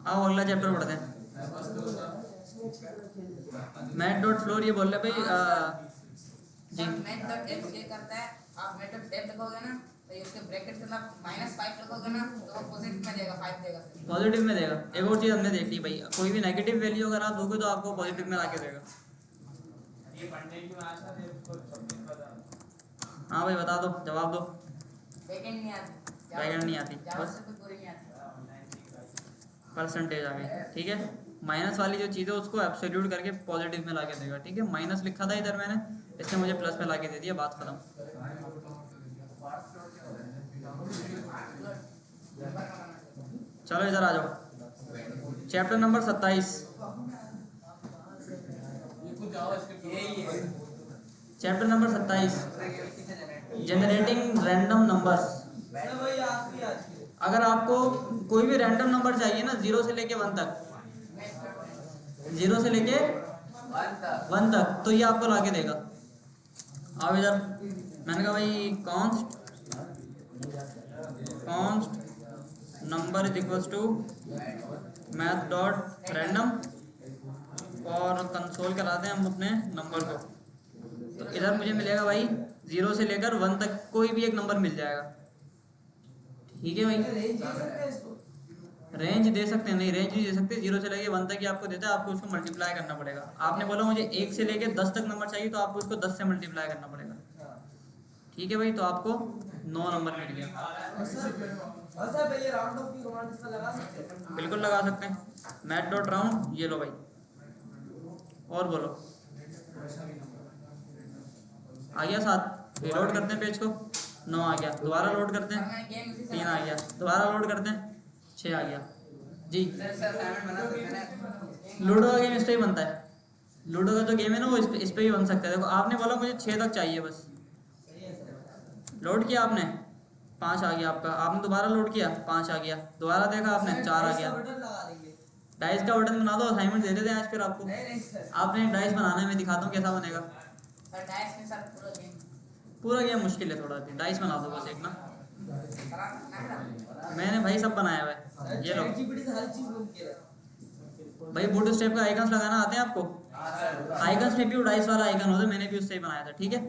आओ अगला चैप्टर पढ़ते हैं। मैथ डॉट फ्लोर ये बोल रहे भाई जी। मैथ डॉट एफ ये करता है, आप मैथ डॉट डेफ लिखोगे ना तो ये उसके ब्रैकेट के अंदर -5 लिखोगे ना तो वो पॉजिटिव में देगा, 5 देगा फिर। पॉजिटिव में देगा। एक और चीज़ हमने देख ली भाई, कोई भी नेगेटिव वैल्यू अगर आप दोगे तो आपको पॉजिटिव में ला के देगा। ये पढ़ने की आशा है उसको सबमिट बता। हाँ भाई बता दो, जवाब दो। बैकएंड नहीं आती, बैकएंड नहीं आती, जावा बस से कोई पूरी नहीं आती। परसेंटेज आ गई, ठीक है। माइनस वाली जो चीज़ है उसको एब्सोल्यूट करके पॉजिटिव में ला के देगा, ठीक है। माइनस लिखा था इधर मैंने, इसने मुझे प्लस में ला के दे दिया, बात खत्म। चलो इधर आ जाओ, chapter number 27। Chapter number 27, generating random numbers. अगर आपको कोई भी रैंडम नंबर चाहिए ना 0 से लेके 1 तक, 0 से लेके 1 तक, तो ये आपको ला के देगा। आओ इधर, मैंने कहा भाई const number is equals to math dot random, और कंसोल कराते हैं हम अपने नंबर को। तो इधर मुझे मिलेगा भाई 0 से लेकर 1 तक कोई भी एक नंबर मिल जाएगा, ठीक है भाई। रेंज दे सकते हैं, नहीं रेंज नहीं दे सकते, 0 से लेके 1 तक ही आपको देता है, आपको उसको मल्टीप्लाई करना पड़ेगा। आपने बोला मुझे 1 से लेके 10 तक नंबर चाहिए, तो आपको उसको 10 से मल्टीप्लाई करना पड़ेगा, ठीक है भाई। तो आपको 9 नंबर मिल गया। बिल्कुल लगा सकते हैं, मैथ डॉट राउंड, ये लो भाई, और बोलो। आ गया 7, रिलोड करते हैं पेज को, 9 आ गया, दोबारा लोड करते हैं, मैं गेम इसी से 3 आ गया, दोबारा लोड करते हैं, 6 आ गया जी। सर असाइनमेंट बना सकते हैं। लूडो का गेम इस पे ही बनता है। लूडो का जो गेम है ना वो इस पे ही बन सकता है। देखो आपने बोला मुझे 6 तक चाहिए बस, लोड किया आपने, 5 आ गया आपका, आपने दोबारा लोड किया, 5 आ गया, दोबारा देखा आपने, 4 आ गया। डाइस का बटन बना दो, असाइनमेंट दे देते हैं आज फिर आपको। आपने डाइस बनाना है, मैं दिखाता हूँ कैसा बनेगा। और डाइस के साथ पूरा गेम पूरा गेम मुश्किल है थोड़ा, डाइस बना दो बस एक ना। खराब। मैंने भाई सब बनाया हुआ है, ये लो भाई। बूट स्टेप का आइकन्स लगाना आते हैं आपको? आइकन्स में भी डाइस वाला आइकन होता है, मैंने भी उससे ही बनाया था, ठीक है।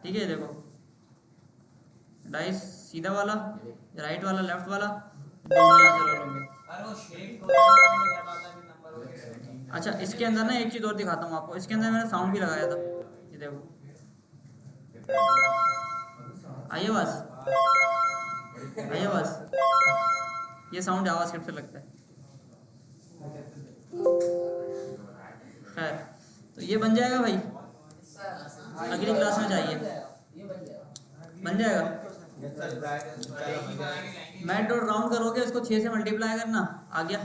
ठीक है, देखो डाइस सीधा वाला, राइट वाला, लेफ्ट वाला, दोनों यहाँ से रोल होंगे। और वो शेप को जब आता है नंबर हो। अच्छा इसके अंदर ना एक चीज़ और दिखाता हूँ आपको, इसके अंदर मैंने साउंड भी लगाया था, ये देखो। आइए बस, आइए बस, ये साउंड जावास्क्रिप्ट से लगता है। खैर, तो ये बन जाएगा भाई, अगली क्लास में चाहिए, बन जाएगा। मैथ डॉट राउंड करोगे, उसको 6 से मल्टीप्लाई करना, आ गया,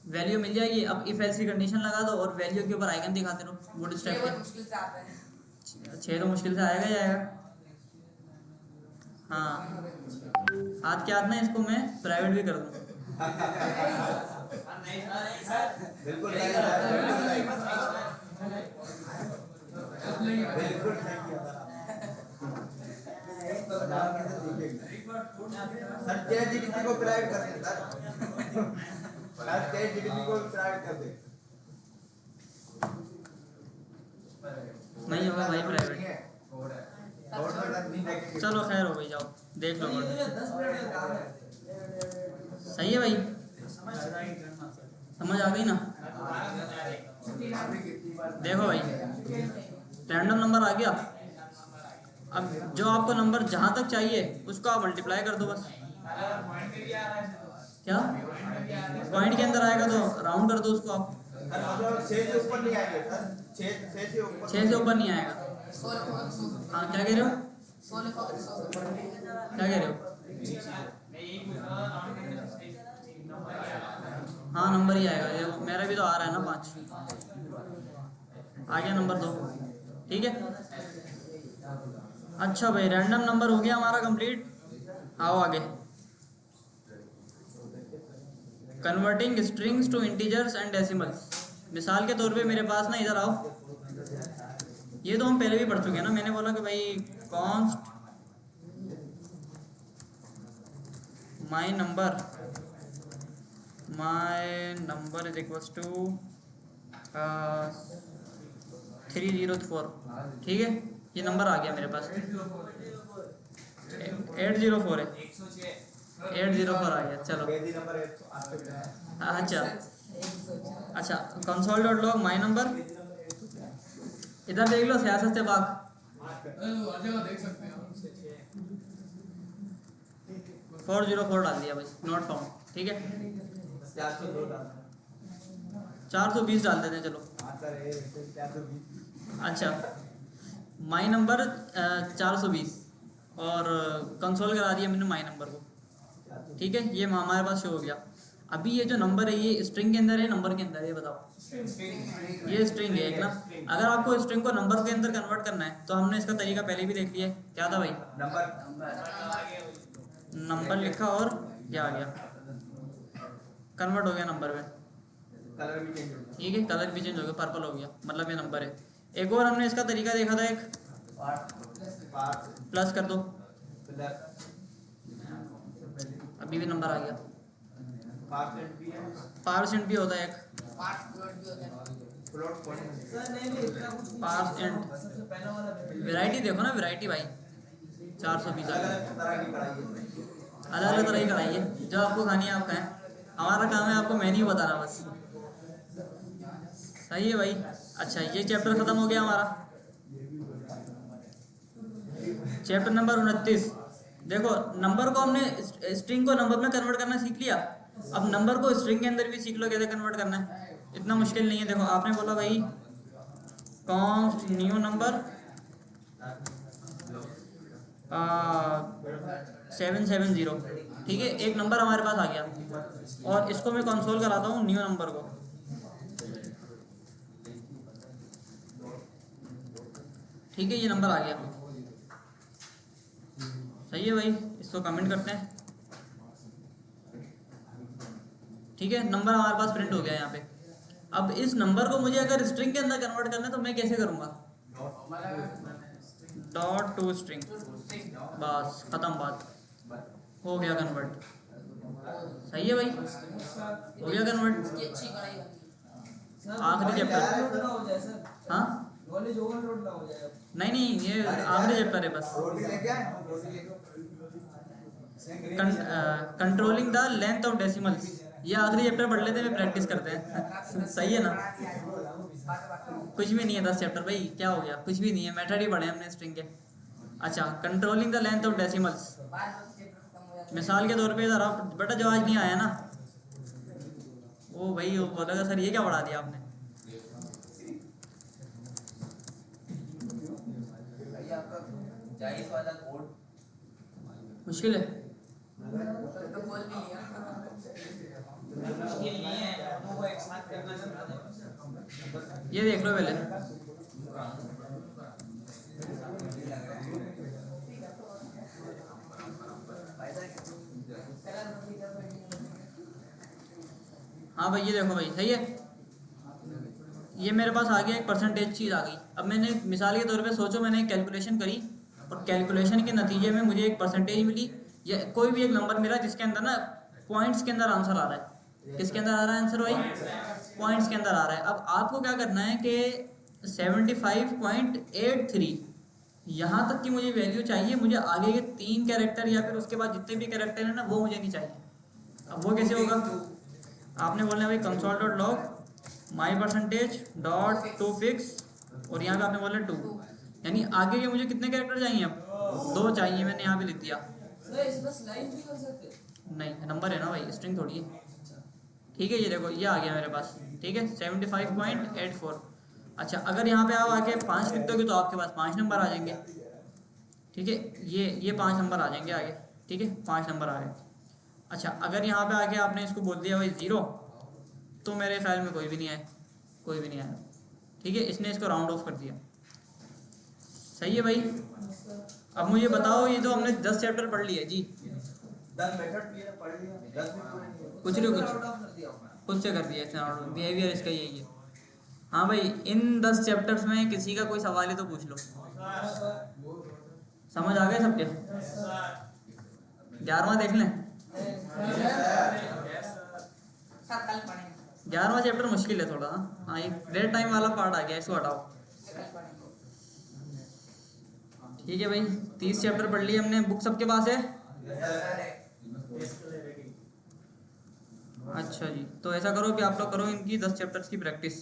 वैल्यू मिल जाएगी। अब इफ एल्स की कंडीशन लगा दो और वैल्यू के ऊपर आइकन दिखाते रहो बूट स्टेप बहुत के। मुश्किल से आता है। 6 तो मुश्किल से आएगा ही आएगा। हाँ, आज क्या आता है, इसको मैं प्राइवेट भी कर दूँ। बिल्कुल सर चैट जीपीटी को प्राइवेट कर दें सर चैट जीपीटी को प्राइवेट कर दें। नहीं होगा भाई प्राइवेट। चलो खैर हो गई, जाओ देख लो। सही है भाई, समझ आ गई ना? देखो भाई, रैंडम नंबर आ गया। अब जो आपको नंबर जहाँ तक चाहिए उसको आप मल्टीप्लाई कर दो बस। क्या पॉइंट के अंदर आएगा तो राउंड कर दो उसको आप। 6 से ऊपर नहीं आएंगे सर, 6 से ऊपर 6 से ऊपर नहीं आएगा। हाँ क्या कह रहे हो, क्या कह रहे हो? हाँ नंबर ही आएगा, ये मेरा भी तो आ रहा है ना 5। आ गया नंबर 2, ठीक है। अच्छा भाई, रैंडम नंबर हो गया हमारा कंप्लीट। आओ आगे, converting strings to integers and decimals. मिसाल के तौर पे मेरे पास ना, इधर आओ, ये तो हम पहले भी पढ़ चुके हैं ना। मैंने बोला कि भाई const my number is equals to 304, ठीक है, ये नंबर आ गया मेरे पास 804 है, 804 आ गया। चलो पेज नंबर 108 पे है। अच्छा console dot log my number, इधर देख लो सियासत से बाग 404 डाल दिया भाई, नॉट फाउंड, ठीक है 402 डालना। 420 डाल देते हैं चलो। हाँ सर, ये 420। अच्छा माई नंबर 420 और कंसोल करा दिया मैंने माई नंबर को, ठीक है, ये हमारे पास शो हो गया। अभी ये जो नंबर है ये स्ट्रिंग के अंदर है, नंबर के अंदर है, ये बताओ। ये स्ट्रिंग है एक ना, अगर आपको स्ट्रिंग को नंबर के अंदर कन्वर्ट करना है तो हमने इसका तरीका पहले भी देख लिया है, क्या था भाई, नंबर लिखा और क्या आ गया, कन्वर्ट हो गया नंबर में, कलर भी चेंज हो गया। ठीक है, कलर भी चेंज हो गया, पर्पल हो गया, मतलब ये नंबर है। एक और हमने इसका तरीका देखा था, एक पार्ट प्लस कर दो, प्लस अभी भी नंबर आ गया। परसेंट भी है, पार्सेंट भी होता है एक, पार्ट प्लॉट भी होता है। Plot point. सर नहीं नहीं इतना कुछ नहीं। पार्स एंड सबसे पहला वाला वैरायटी देखो ना, वैरायटी भाई 420 आ अलग गया। अलग तरह की पढ़ाई है। अलग अलग तरह की कराई है, जो आपको खानी है आप खाएं, हमारा काम है आपको मेन्यू बताना बस, सही है भाई। अच्छा ये चैप्टर खत्म हो गया हमारा, चैप्टर नंबर 29। देखो नंबर को हमने स्ट्रिंग को नंबर में कन्वर्ट करना सीख लिया, अब नंबर को स्ट्रिंग के अंदर भी सीख लो कैसे कन्वर्ट करना है, इतना मुश्किल नहीं है। देखो आपने बोला भाई कॉन्स्ट न्यू नंबर 770, ठीक है, एक नंबर हमारे पास आ गया और इसको मैं कंसोल कराता हूँ न्यू नंबर को, ठीक है, ये नंबर आ गया, सही है भाई, इसको कमेंट करते हैं, ठीक है, नंबर हमारे पास प्रिंट हो गया यहाँ पे। अब इस नंबर को मुझे अगर स्ट्रिंग के अंदर कन्वर्ट करना है तो मैं कैसे करूँगा, डॉट टू स्ट्रिंग, बस खत्म बात, हो गया कन्वर्ट, सही है भाई, हो गया कन्वर्ट। ये अच्छी कढ़ाई बनती है। आखिरी चैप्टर, ओवरलोड ना हो जाए सर, हाँ नॉलेज ओवरलोड ना हो जाए। नहीं नहीं ये आखिरी चैप्टर है बस, रोटी लेके आए, रोटी लेके controlling the length of decimals, ये आखिरी चैप्टर पढ़ लेते हैं, प्रैक्टिस करते हैं, सही है ना, कुछ भी नहीं है 10 चैप्टर भाई, क्या हो गया, कुछ भी नहीं है, मेथड ही पढ़े हमने स्ट्रिंग के। अच्छा controlling the length of decimals, बाद में चैप्टर खत्म हो जाता है। मिसाल के तौर पे इधर आप बेटा जो आज नहीं आया ना, वो भाई वो बोलेगा सर ये क्या पढ़ा दिया आपने, भाई आपका जायज वाला कोड मुश्किल है, तो बोल भी लिया। मुश्किल नहीं है, दोनों को एक साथ करना सिखा दो। ये देख लो पहले, हाँ भाई ये देखो भाई, सही है, ये मेरे पास आ गया एक परसेंटेज चीज़ आ गई। अब मैंने मिसाल के तौर पे सोचो मैंने एक कैलकुलेशन करी और कैलकुलेशन के नतीजे में मुझे एक परसेंटेज मिली, या कोई भी एक नंबर मिला जिसके अंदर ना पॉइंट्स के अंदर आंसर आ रहा है, किसके अंदर आ रहा है आंसर भाई, पॉइंट्स के अंदर आ रहा है। अब आपको क्या करना है कि 75.83 यहाँ तक की मुझे वैल्यू चाहिए, मुझे आगे के 3 कैरेक्टर या फिर उसके बाद जितने भी कैरेक्टर हैं ना वो मुझे नहीं चाहिए। अब वो कैसे होगा, आपने बोलना है भाई console dot log my percentage dot to fix और यहाँ पे आपने बोला 2, यानी आगे के मुझे कितने कैरेक्टर चाहिए, अब 2 चाहिए, मैंने यहाँ पे लिख दिया। सर इसमें स्लाइड भी कर सकते हैं? नहीं नंबर है ना भाई, स्ट्रिंग थोड़ी है, ठीक है, ये देखो ये आ गया मेरे पास, ठीक है 75.84। अच्छा अगर यहाँ पे आप आके 5 लिख दोगे तो आपके पास 5 नंबर आ जाएंगे, ठीक है, ये 5 नंबर आ जाएंगे आगे, ठीक है 5 नंबर आ गए। अच्छा अगर यहाँ पे आके आपने इसको बोल दिया भाई 0, तो मेरे ख्याल में कोई भी नहीं आया, कोई भी नहीं आया, ठीक है, इसने इसको राउंड ऑफ कर दिया, सही है भाई। अब मुझे बताओ ये तो हमने 10 चैप्टर पढ़ लिए जी, 10 मेथड भी है, पढ़ लिया, 10 भी पूरे नहीं हुए। कुछ नहीं आउट कुछ ऑफ कर दिया होगा। खुद से कर दिया इसने, बिहेवियर इसका यही है। हाँ भाई इन 10 चैप्टर्स में किसी का कोई सवाल है तो पूछ लो, समझ आ गए सबके, 11वां देख लें, सब कल पढ़ेंगे। 11वां चैप्टर मुश्किल है थोड़ा, हाँ ये डेट टाइम वाला पार्ट आ गया, इसको हटाओ, ठीक है भाई, 30 चैप्टर पढ़ लिए हमने। बुक सबके पास है? टेस्ट के लिए रेडी। अच्छा जी, तो ऐसा करो कि आप लोग करो इनकी 10 चैप्टर्स की प्रैक्टिस।